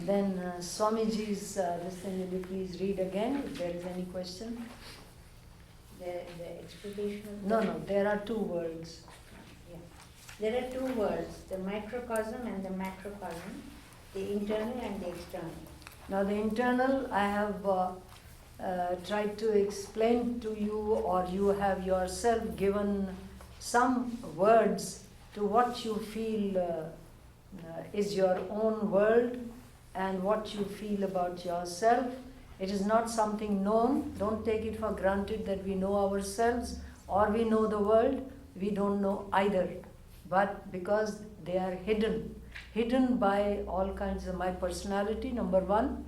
then Swamiji's this thing, will you please read again if there is any question? The explanation of No, there are two words. Yeah. There are two words, the microcosm and the macrocosm, the internal and the external. Now the internal I have tried to explain to you, or you have yourself given some words to what you feel is your own world and what you feel about yourself. It is not something known. Don't take it for granted that we know ourselves or we know the world. We don't know either. But because they are hidden by all kinds of my personality, number one.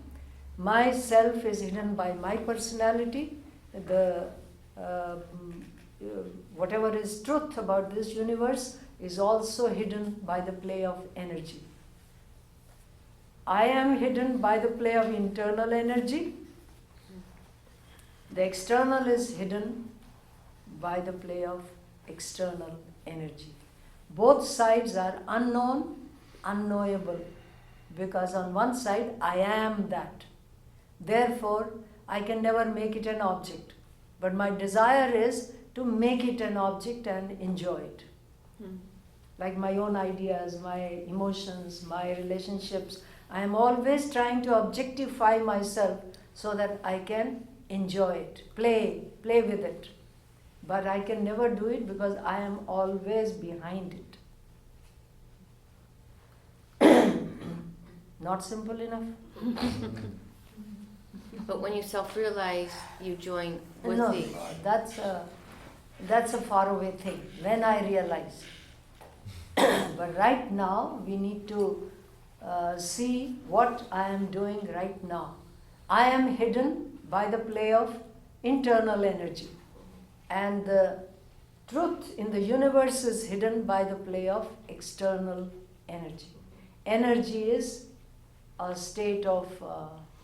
Myself is hidden by my personality. The whatever is truth about this universe is also hidden by the play of energy. I am hidden by the play of internal energy. The external is hidden by the play of external energy. Both sides are unknown, unknowable, because on one side I am that. Therefore, I can never make it an object. But my desire is to make it an object and enjoy it. Like my own ideas, my emotions, my relationships. I am always trying to objectify myself so that I can enjoy it, play with it. But I can never do it because I am always behind it. Not simple enough? But when you self-realize, you join with No, the... that's a faraway thing, when I realize. But right now, we need to see what I am doing right now. I am hidden by the play of internal energy. And the truth in the universe is hidden by the play of external energy. Energy is a state of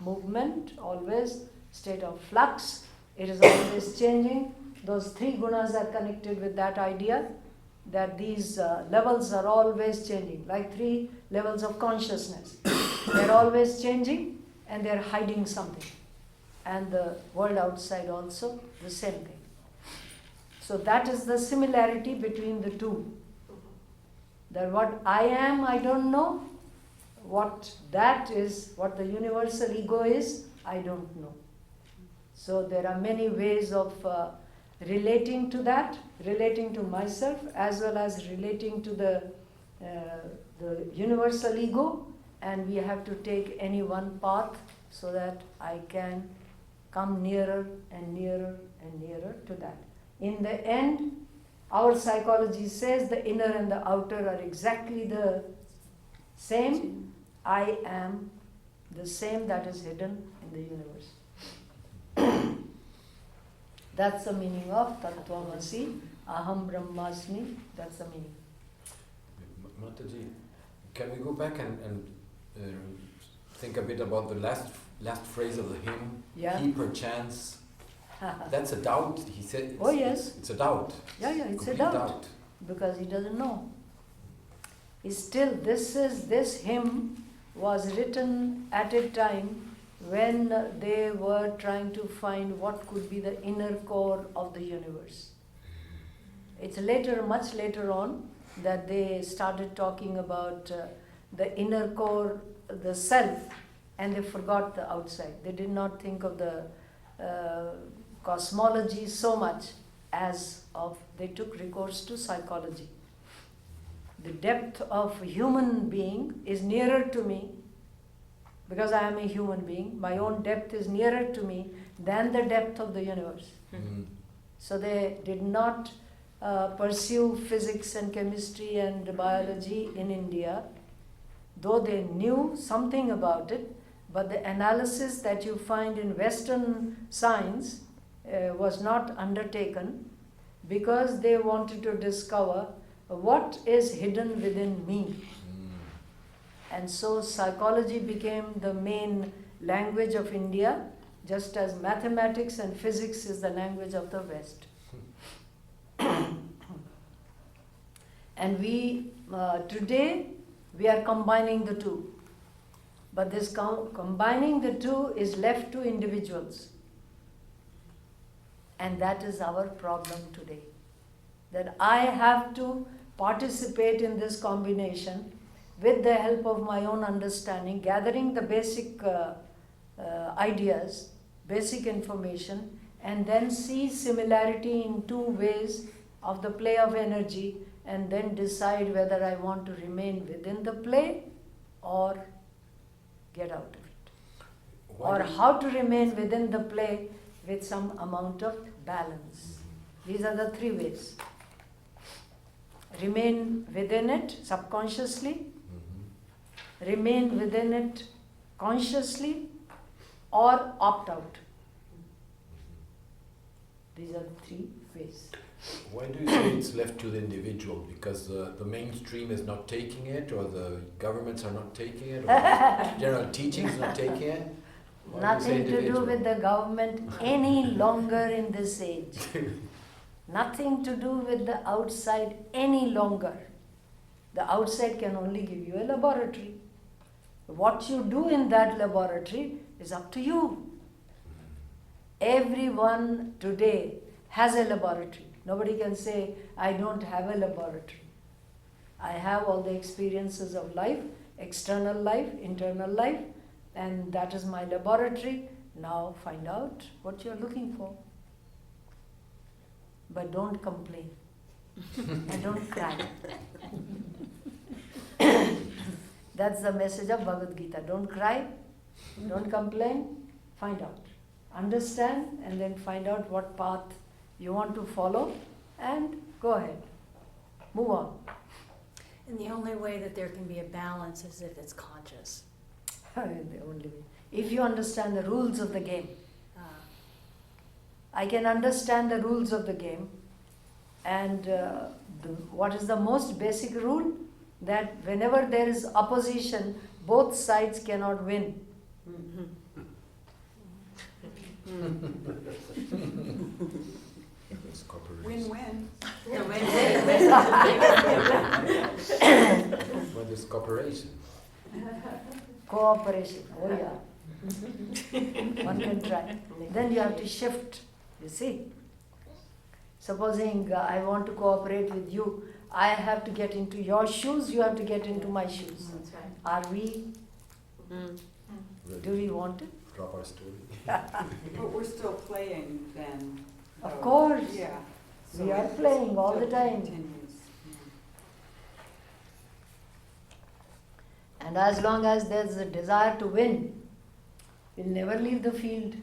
movement, always, state of flux. It is always changing. Those three gunas are connected with that idea that these levels are always changing, like three levels of consciousness. They're always changing and they're hiding something. And the world outside also, the same thing. So that is the similarity between the two. That what I am, I don't know. What that is, what the universal ego is, I don't know. So there are many ways of relating to that, relating to myself, as well as relating to the universal ego, and we have to take any one path so that I can come nearer and nearer and nearer to that. In the end, our psychology says the inner and the outer are exactly the same. I am the same that is hidden in the universe. That's the meaning of Tattvamasi, Aham Brahmasmi. That's the meaning. Mataji, can we go back and think a bit about the last phrase of the hymn? Yeah. He perchance. That's a doubt. He said. Oh yes. It's a doubt. Yeah, it's a Complete doubt. Because he doesn't know. He's still, this hymn was written at a time when they were trying to find what could be the inner core of the universe. It's later, much later on, that they started talking about the inner core, the self, and they forgot the outside. They did not think of the cosmology so much as of, they took recourse to psychology. The depth of human being is nearer to me, because I am a human being. My own depth is nearer to me than the depth of the universe. Mm. So they did not pursue physics and chemistry and biology in India, though they knew something about it, but the analysis that you find in Western science was not undertaken because they wanted to discover what is hidden within me. And so psychology became the main language of India, just as mathematics and physics is the language of the West. And we, today, we are combining the two. But this combining the two is left to individuals. And that is our problem today. That I have to participate in this combination with the help of my own understanding, gathering the basic ideas, basic information, and then see similarity in two ways of the play of energy, and then decide whether I want to remain within the play or get out of it. Or how to remain within the play with some amount of balance. These are the three ways. Remain within it subconsciously, remain within it consciously, or opt out. These are the three ways. Why do you say it's left to the individual? Because the mainstream is not taking it, or the governments are not taking it, or general teaching is not taking it? Why do you say Nothing to do individual? with the government any longer in this age. Nothing to do with the outside any longer. The outside can only give you a laboratory. What you do in that laboratory is up to you. Everyone today has a laboratory. Nobody can say, I don't have a laboratory. I have all the experiences of life, external life, internal life, and that is my laboratory. Now find out what you're looking for. But don't complain. And don't cry. That's the message of Bhagavad Gita. Don't cry, don't complain, find out. Understand and then find out what path you want to follow and go ahead. Move on. And the only way that there can be a balance is if it's conscious. The only way. If you understand the rules of the game. I can understand the rules of the game, and what is the most basic rule? That whenever there is opposition, both sides cannot win. It's cooperation. Win-win. When there's cooperation. Cooperation, oh yeah. One can try. Then you have to shift, you see. Supposing I want to cooperate with you, I have to get into your shoes, you have to get into my shoes. That's right. Are we, do we want it? Drop our story. But we're still playing then. Of though. course. Yeah. We are it playing all still the time. continues. And as long as there's a desire to win, we'll never leave the field.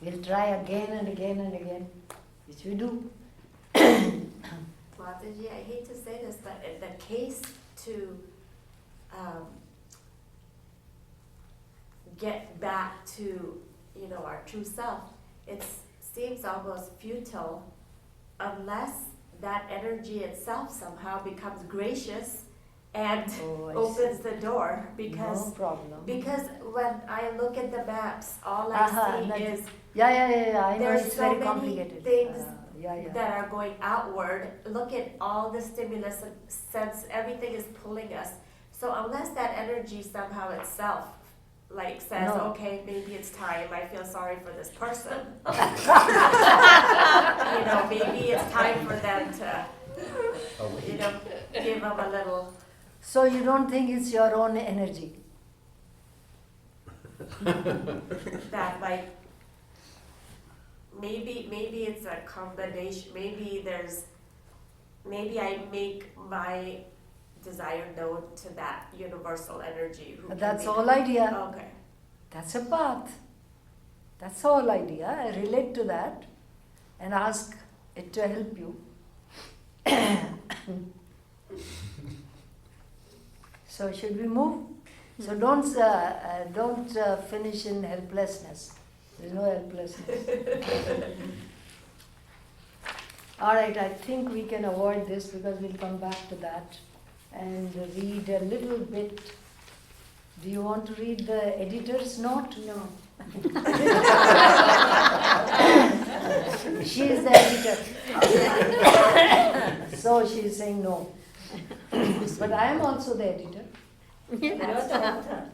We'll try again and again and again, which we do. Mataji, I hate to say this, but in the case to get back to, our true self, it seems almost futile unless that energy itself somehow becomes gracious and opens the door, because no problem. because when I look at the maps, all I see is Yeah. I know there's it's so very many complicated. things Yeah. that are going outward. Look at all the stimulus and sense, everything is pulling us. So unless that energy somehow itself says, No. okay, maybe it's time, I feel sorry for this person. Maybe it's time for them to, give them a little. So you don't think it's your own energy? That maybe it's a combination, maybe I make my desire known to that universal energy. That's the whole idea. Okay. That's a path. That's the whole idea. I relate to that and ask it to help you. So should we move? So don't finish in helplessness. There's no helplessness. All right, I think we can avoid this because we'll come back to that and read a little bit. Do you want to read the editor's note? No. She is the editor. So she is saying no. But I am also the editor. You're the author.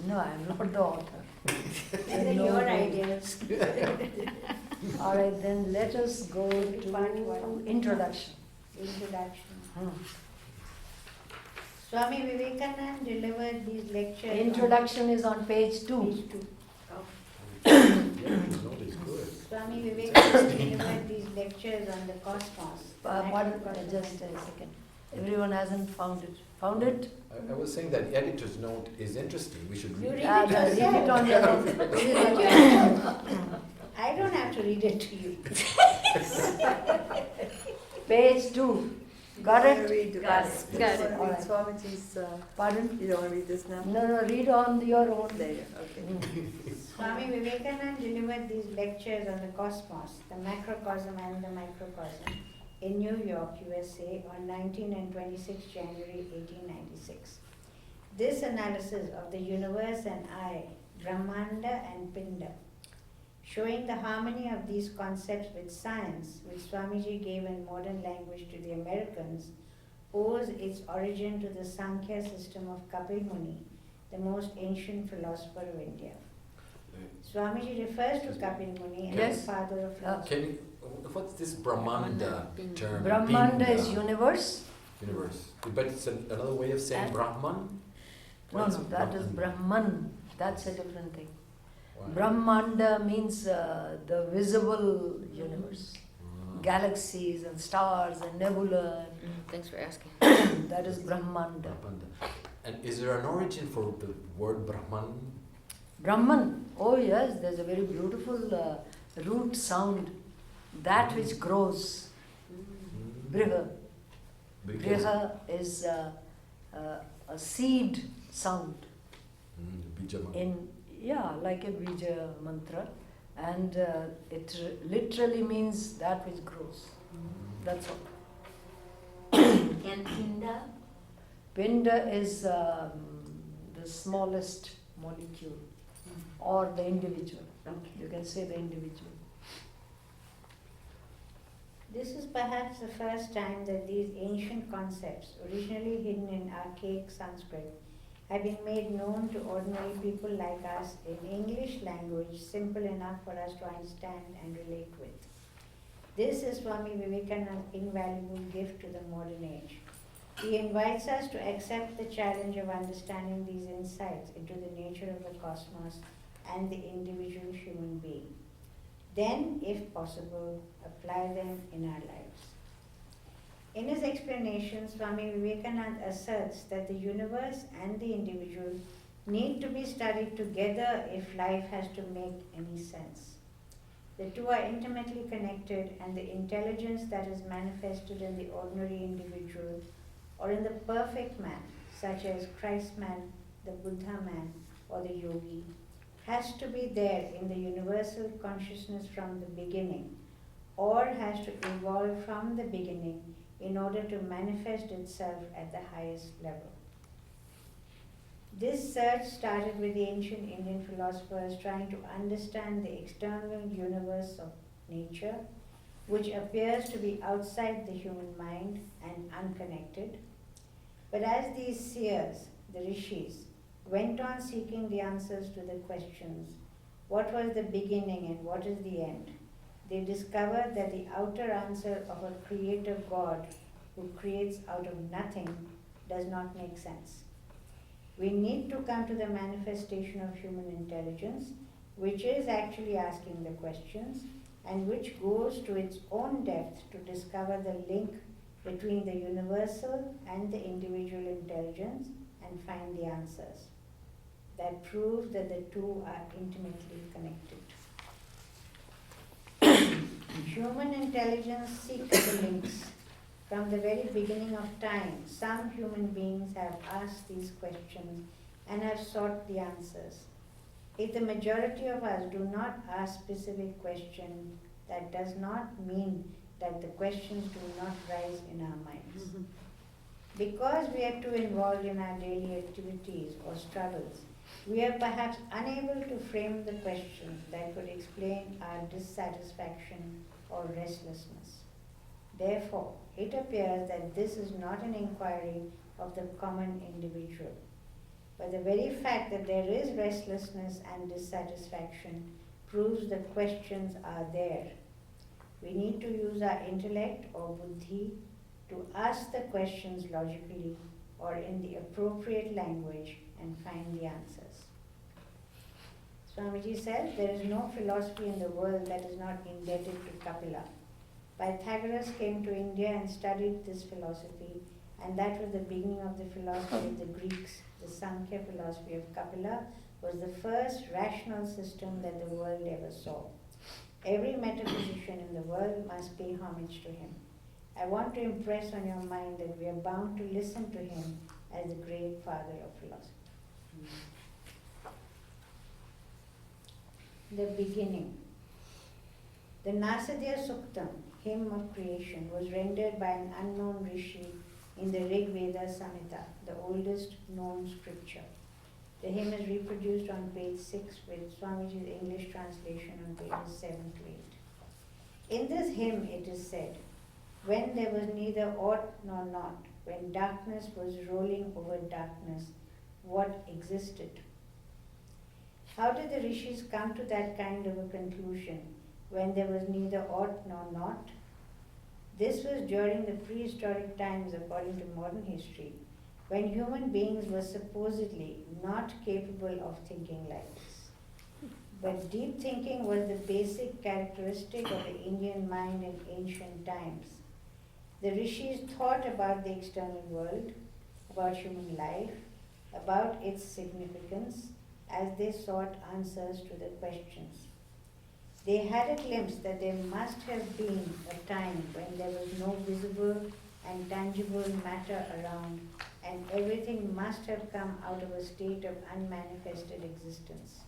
No, I am not the author. These are No. your ideas. All right, then let us go to Part one. introduction. Introduction. Swami Vivekananda delivered these lectures. Introduction is on page 2. Page 2. Note is good. Swami Vivekananda delivered these lectures on the cosmos. Just a second. Everyone hasn't found it. Found it? I was saying that editor's note is interesting. We should You read read it. it Read it on your own. I don't have to read it to you. Page 2. Got it? Got it. All right. Swamiji's, Pardon? you don't want to read this now? No, read on your own. Later, okay. Swami Vivekananda delivered these lectures on the cosmos, the macrocosm and the microcosm, in New York, USA on 19 and 26 January 1896. This analysis of the universe and I, Brahmanda and Pinda, showing the harmony of these concepts with science, which Swamiji gave in modern language to the Americans, owes its origin to the Sankhya system of Kapil Muni, the most ancient philosopher of India. Swamiji refers to Kapil Muni as Yes. the father of philosophy. Can you, what's this Brahmanda term? Brahmanda is Pinda. universe. Universe. But it's another way of saying Brahman? No, What's no, that is Brahman? Brahman. That's a different thing. Why? Brahmanda means the visible universe. Galaxies and stars and nebula. Thanks for asking. That is Brahmanda. Brahmanda. And is there an origin for the word Brahman? Brahman. Oh yes, there's a very beautiful root sound. That which grows. Briha. Briha is a seed sound. Bija mantra. In like a bija mantra, and it literally means that which grows. That's all. And Pinda? Pinda is the smallest molecule, or the individual. Okay. You can say the individual. This is perhaps the first time that these ancient concepts, originally hidden in archaic Sanskrit, have been made known to ordinary people like us in English language simple enough for us to understand and relate with. This is Swami Vivekananda's invaluable gift to the modern age. He invites us to accept the challenge of understanding these insights into the nature of the cosmos and the individual human being. Then, if possible, apply them in our lives. In his explanation, Swami Vivekananda asserts that the universe and the individual need to be studied together if life has to make any sense. The two are intimately connected, and the intelligence that is manifested in the ordinary individual or in the perfect man, such as Christ man, the Buddha man, or the yogi, has to be there in the universal consciousness from the beginning, or has to evolve from the beginning in order to manifest itself at the highest level. This search started with the ancient Indian philosophers trying to understand the external universe of nature, which appears to be outside the human mind and unconnected. But as these seers, the rishis, went on seeking the answers to the questions, what was the beginning and what is the end, they discovered that the outer answer of a creator God who creates out of nothing does not make sense. We need to come to the manifestation of human intelligence, which is actually asking the questions and which goes to its own depth to discover the link between the universal and the individual intelligence and find the answers. That proves that the two are intimately connected. Human intelligence seeks the links. From the very beginning of time, some human beings have asked these questions and have sought the answers. If the majority of us do not ask specific questions, that does not mean that the questions do not rise in our minds. Because we are too involved in our daily activities or struggles, we are perhaps unable to frame the questions that could explain our dissatisfaction or restlessness. Therefore, it appears that this is not an inquiry of the common individual, but the very fact that there is restlessness and dissatisfaction proves the questions are there. We need to use our intellect or buddhi to ask the questions logically or in the appropriate language and find the answers. Swamiji says there is no philosophy in the world that is not indebted to Kapila. Pythagoras came to India and studied this philosophy, and that was the beginning of the philosophy of the Greeks. The Sankhya philosophy of Kapila was the first rational system that the world ever saw. Every metaphysician in the world must pay homage to him. I want to impress on your mind that we are bound to listen to him as the great father of philosophy. The beginning. The Nasadya Suktam, hymn of creation, was rendered by an unknown rishi in the Rig Veda Samhita, the oldest known scripture. The hymn is reproduced on page 6 with Swamiji's English translation on pages 7 to 8. In this hymn it is said, when there was neither ought nor not, when darkness was rolling over darkness, what existed? How did the rishis come to that kind of a conclusion when there was neither ought nor not? This was during the prehistoric times, according to modern history, when human beings were supposedly not capable of thinking like this. But deep thinking was the basic characteristic of the Indian mind in ancient times. The rishis thought about the external world, about human life, about its significance, as they sought answers to the questions. They had a glimpse that there must have been a time when there was no visible and tangible matter around, and everything must have come out of a state of unmanifested existence,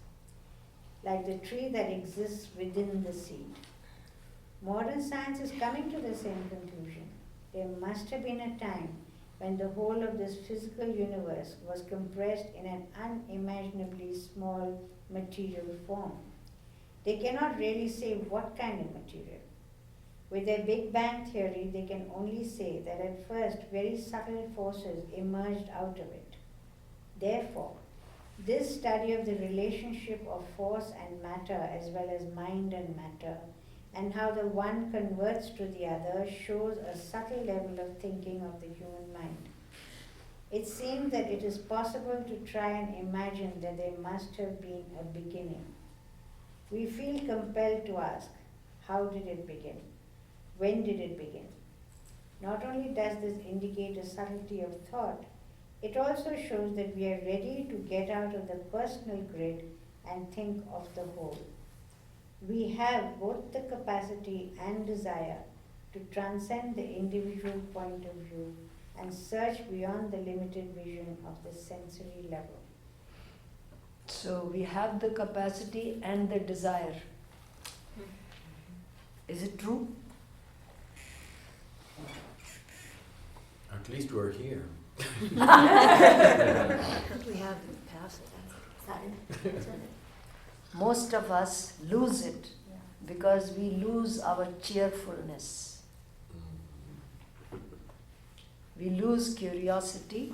like the tree that exists within the seed. Modern science is coming to the same conclusion. There must have been a time when the whole of this physical universe was compressed in an unimaginably small material form. They cannot really say what kind of material. With their Big Bang theory, they can only say that at first very subtle forces emerged out of it. Therefore, this study of the relationship of force and matter as well as mind and matter, and how the one converts to the other, shows a subtle level of thinking of the human mind. It seems that it is possible to try and imagine that there must have been a beginning. We feel compelled to ask, how did it begin? When did it begin? Not only does this indicate a subtlety of thought, it also shows that we are ready to get out of the personal grid and think of the whole. We have both the capacity and desire to transcend the individual point of view and search beyond the limited vision of the sensory level. So we have the capacity and the desire. Is it true? At least we're here. We have in the past. Most of us lose it because we lose our cheerfulness. We lose curiosity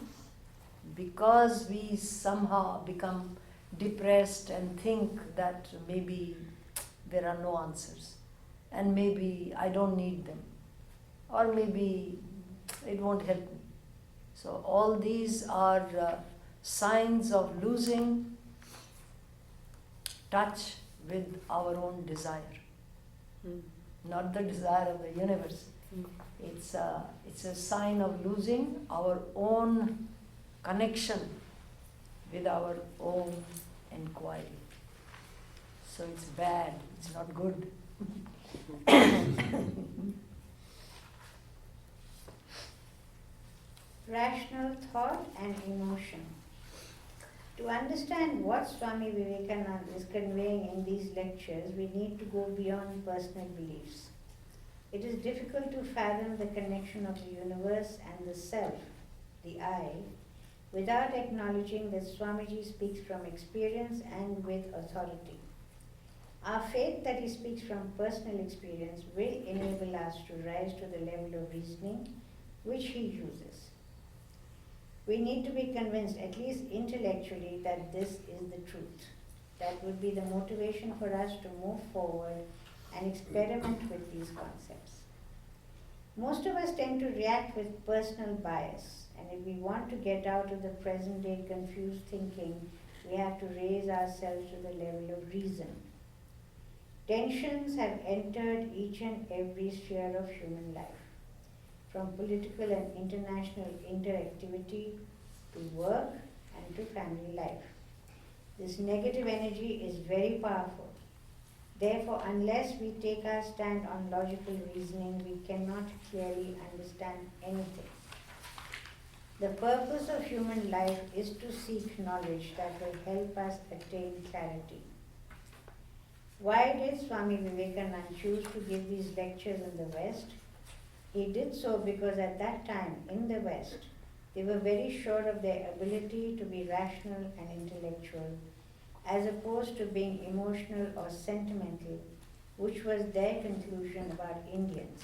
because we somehow become depressed and think that maybe there are no answers and maybe I don't need them or maybe it won't help me. So all these are signs of losing touch with our own desire, not the desire of the universe. It's a sign of losing our own connection with our own inquiry. So it's bad, it's not good. Rational thought and emotion. To understand what Swami Vivekananda is conveying in these lectures, we need to go beyond personal beliefs. It is difficult to fathom the connection of the universe and the self, the I, without acknowledging that Swamiji speaks from experience and with authority. Our faith that he speaks from personal experience will enable us to rise to the level of reasoning which he uses. We need to be convinced, at least intellectually, that this is the truth. That would be the motivation for us to move forward and experiment with these concepts. Most of us tend to react with personal bias, and if we want to get out of the present day confused thinking, we have to raise ourselves to the level of reason. Tensions have entered each and every sphere of human life, from political and international interactivity to work and to family life. This negative energy is very powerful. Therefore, unless we take our stand on logical reasoning, we cannot clearly understand anything. The purpose of human life is to seek knowledge that will help us attain clarity. Why did Swami Vivekananda choose to give these lectures in the West? He did so because at that time, in the West, they were very sure of their ability to be rational and intellectual, as opposed to being emotional or sentimental, which was their conclusion about Indians.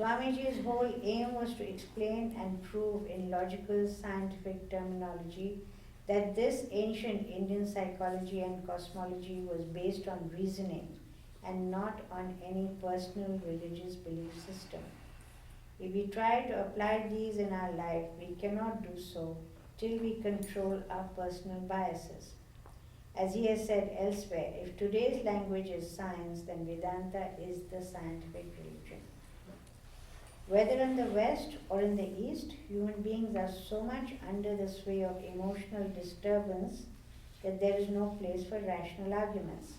Swamiji's whole aim was to explain and prove in logical scientific terminology that this ancient Indian psychology and cosmology was based on reasoning and not on any personal religious belief system. If we try to apply these in our life, we cannot do so till we control our personal biases. As he has said elsewhere, if today's language is science, then Vedanta is the scientific religion. Whether in the West or in the East, human beings are so much under the sway of emotional disturbance that there is no place for rational arguments.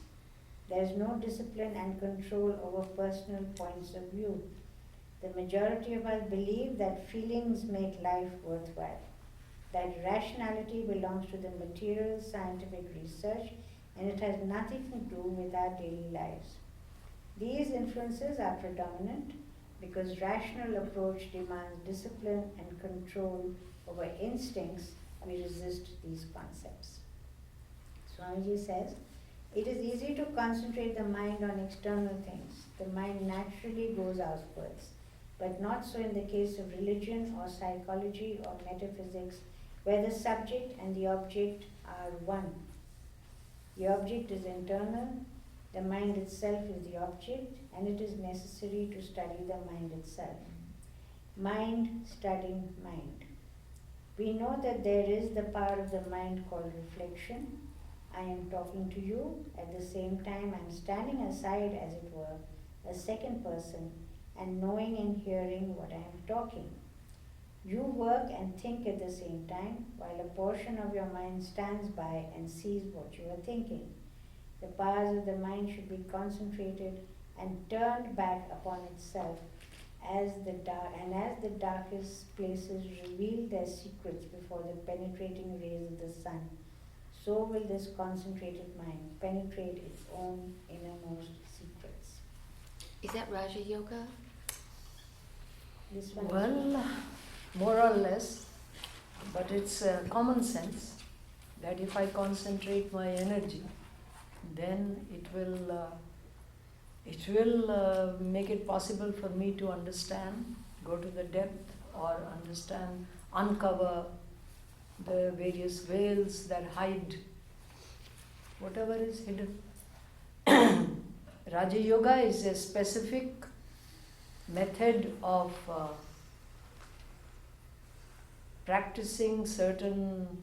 There is no discipline and control over personal points of view. The majority of us believe that feelings make life worthwhile, that rationality belongs to the material scientific research and it has nothing to do with our daily lives. These influences are predominant because rational approach demands discipline and control over instincts. We resist these concepts. Swamiji says, it is easy to concentrate the mind on external things. The mind naturally goes outwards, but not so in the case of religion or psychology or metaphysics, where the subject and the object are one. The object is internal, the mind itself is the object, and it is necessary to study the mind itself. Mind studying mind. We know that there is the power of the mind called reflection. I am talking to you, at the same time I am standing aside, as it were, a second person, and knowing and hearing what I am talking. You work and think at the same time, while a portion of your mind stands by and sees what you are thinking. The powers of the mind should be concentrated and turned back upon itself as the darkest places reveal their secrets before the penetrating rays of the sun. So will this concentrated mind penetrate its own innermost secrets. Is that Raja Yoga? This one Well, more or less, but it's common sense that if I concentrate my energy, then it will make it possible for me to understand, go to the depth, or understand, uncover the various veils that hide whatever is hidden. Raja Yoga is a specific method of practicing certain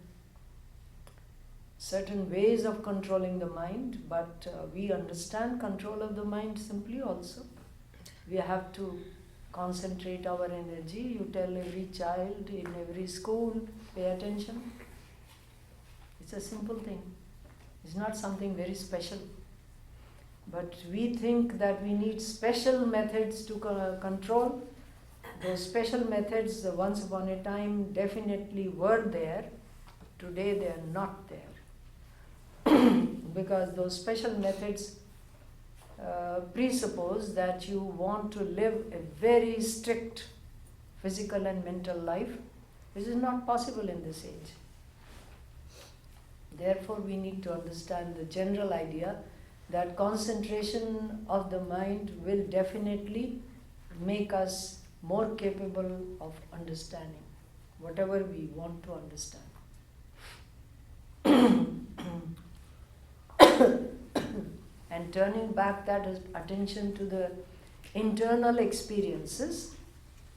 ways of controlling the mind, but we understand control of the mind simply also. We have to concentrate our energy. You tell every child in every school, pay attention. It's a simple thing. It's not something very special. But we think that we need special methods to control. Those special methods, once upon a time, definitely were there. Today they are not there. Because those special methods presuppose that you want to live a very strict physical and mental life, which is not possible in this age. Therefore, we need to understand the general idea that concentration of the mind will definitely make us more capable of understanding whatever we want to understand. And turning back that attention to the internal experiences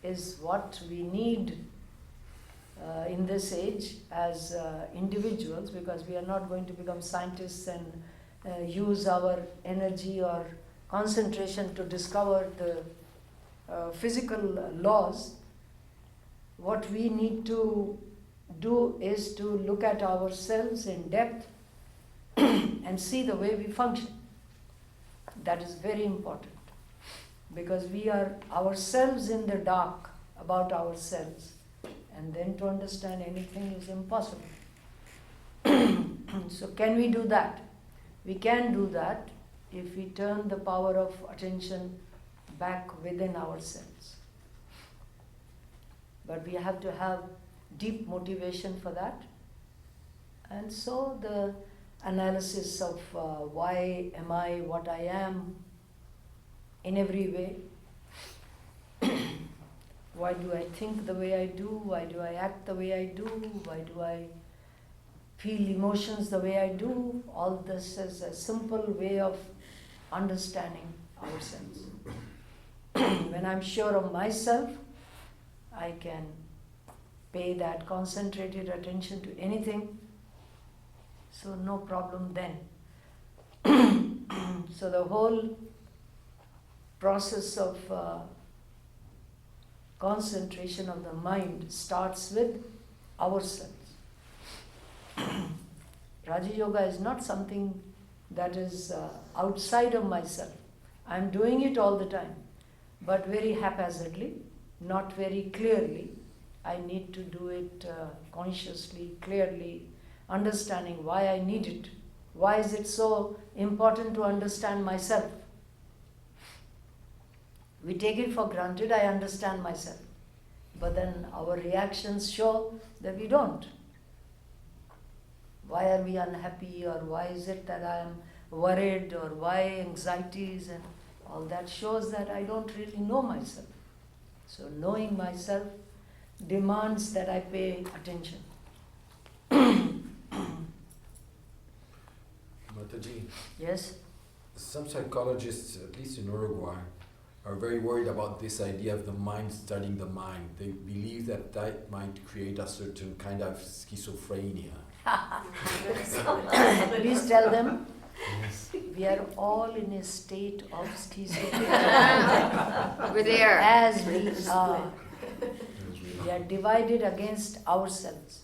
is what we need in this age as individuals, because we are not going to become scientists and use our energy or concentration to discover the physical laws. What we need to do is to look at ourselves in depth and see the way we function. That is very important, because we are ourselves in the dark about ourselves, and then to understand anything is impossible. So can we do that? We can do that if we turn the power of attention back within ourselves. But we have to have deep motivation for that. And so the analysis of why am I what I am in every way Why do I think the way I do? Why do I act the way I do? Why do I feel emotions the way I do? All this is a simple way of understanding ourselves. When I'm sure of myself, I can pay that concentrated attention to anything, so no problem then. So the whole process of concentration of the mind starts with ourselves. Raja Yoga is not something that is outside of myself. I'm doing it all the time, but very haphazardly, not very clearly. I need to do it consciously, clearly, understanding why I need it. Why is it so important to understand myself? We take it for granted, I understand myself. But then our reactions show that we don't. Why are we unhappy, or why is it that I am worried, or why anxieties, and all that shows that I don't really know myself. So knowing myself demands that I pay attention. Mataji, Yes? some psychologists, at least in Uruguay, are very worried about this idea of the mind studying the mind. They believe that that might create a certain kind of schizophrenia. Please tell them we are all in a state of schizophrenia. We're there. As we are. We are divided against ourselves.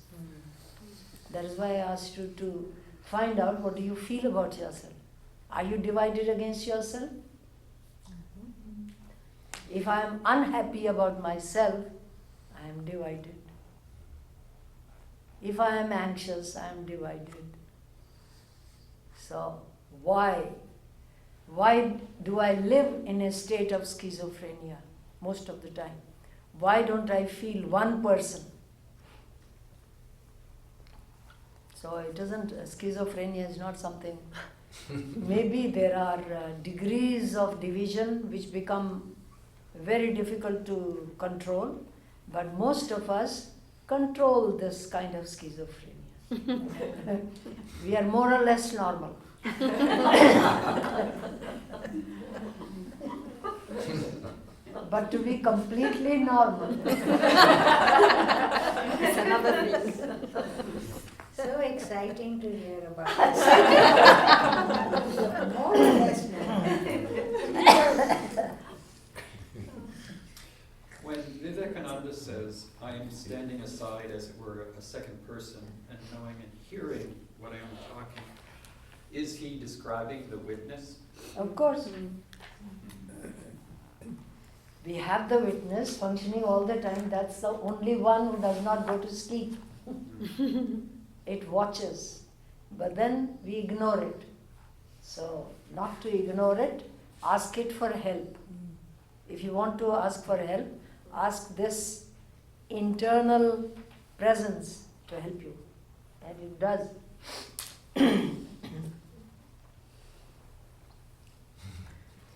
That is why I asked you to find out what do you feel about yourself. Are you divided against yourself? If I am unhappy about myself, I am divided. If I am anxious, I am divided. So, why? Why do I live in a state of schizophrenia most of the time? Why don't I feel one person? So it isn't, schizophrenia is not something, maybe there are degrees of division which become very difficult to control, but most of us control this kind of schizophrenia. We are more or less normal. But to be completely normal. That's another thing. So exciting to hear about. More or less now. When Vivekananda says, I am standing aside as it were a second person and knowing and hearing what I am talking, is he describing the witness? Of course. We have the witness functioning all the time. That's the only one who does not go to sleep. It watches. But then we ignore it. So, not to ignore it, ask it for help. If you want to ask for help, ask this internal presence to help you. And it does.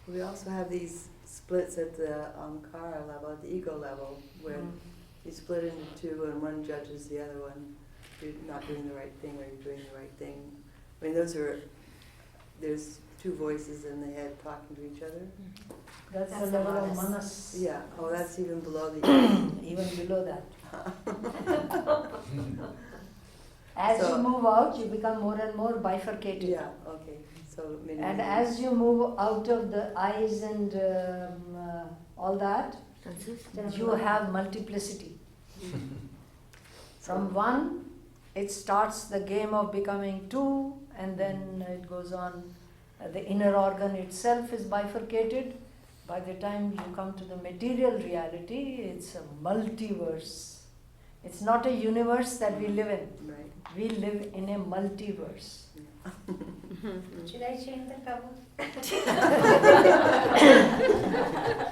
We also have these splits at the Ankara level, at the ego level, where you split into two and one judges the other one. You're not doing the right thing, or you're doing the right thing. I mean, there's two voices in the head talking to each other. That's the That's level the of manas. manas. Yeah, oh, that's even below the ego. Even below that. As So- you move out, you become more and more bifurcated. Yeah, okay. So maybe. And as you move out of the eyes and all that, you have multiplicity. From one, it starts the game of becoming two, and then it goes on. The inner organ itself is bifurcated. By the time you come to the material reality, it's a multiverse. It's not a universe that we live in. Right. We live in a multiverse. Should I change the cover?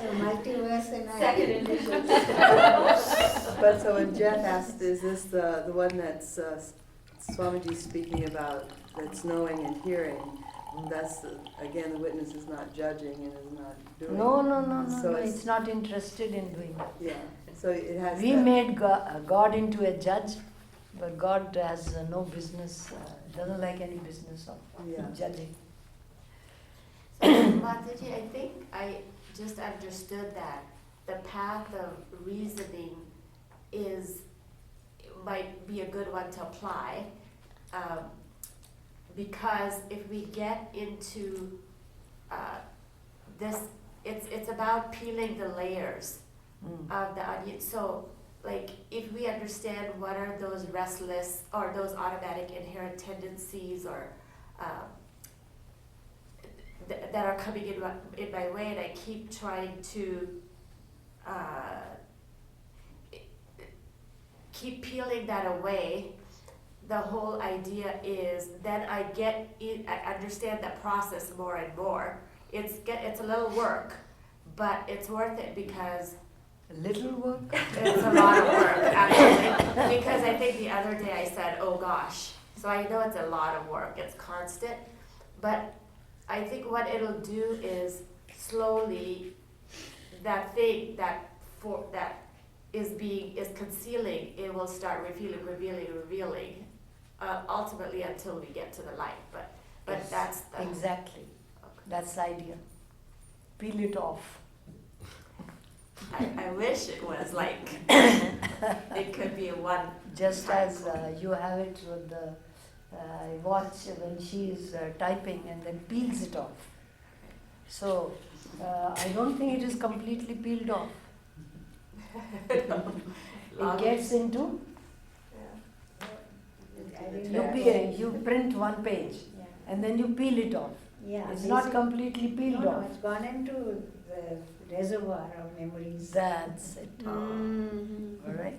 The multiverse and Second edition. But so when Jeff asked, is this the one that's Swamiji speaking about, that's knowing and hearing? And that's, again, the witness is not judging and is not doing. No, So it's not interested in doing that. Yeah, so it has. We that- made God into a judge, but God has no business, doesn't like any business of Yeah. judging. So, Mataji, I think I just understood that the path of reasoning might be a good one to apply. Because if we get into this, it's about peeling the layers of the onion. So, like, if we understand what are those restless or those automatic inherent tendencies or that are coming in my way, and I keep trying to keep peeling that away, the whole idea is then I understand that process more and more. It's a little work, but it's worth it because A little work? it's a lot of work, actually. Because I think the other day I said, oh gosh. So I know it's a lot of work, it's constant. But I think what it'll do is slowly, that thing that is concealing, it will start revealing, ultimately until we get to the light. But Yes, that's the... exactly. That's the idea. Peel it off. I wish it was like, it could be one. Just as you have it with the watch when she is typing and then peels it off. So I don't think it is completely peeled off. It gets into, you print one page Yeah. and then you peel it off. Yeah. It's not completely peeled No, off. it's gone into the reservoir of memories. That's it. Oh. All right.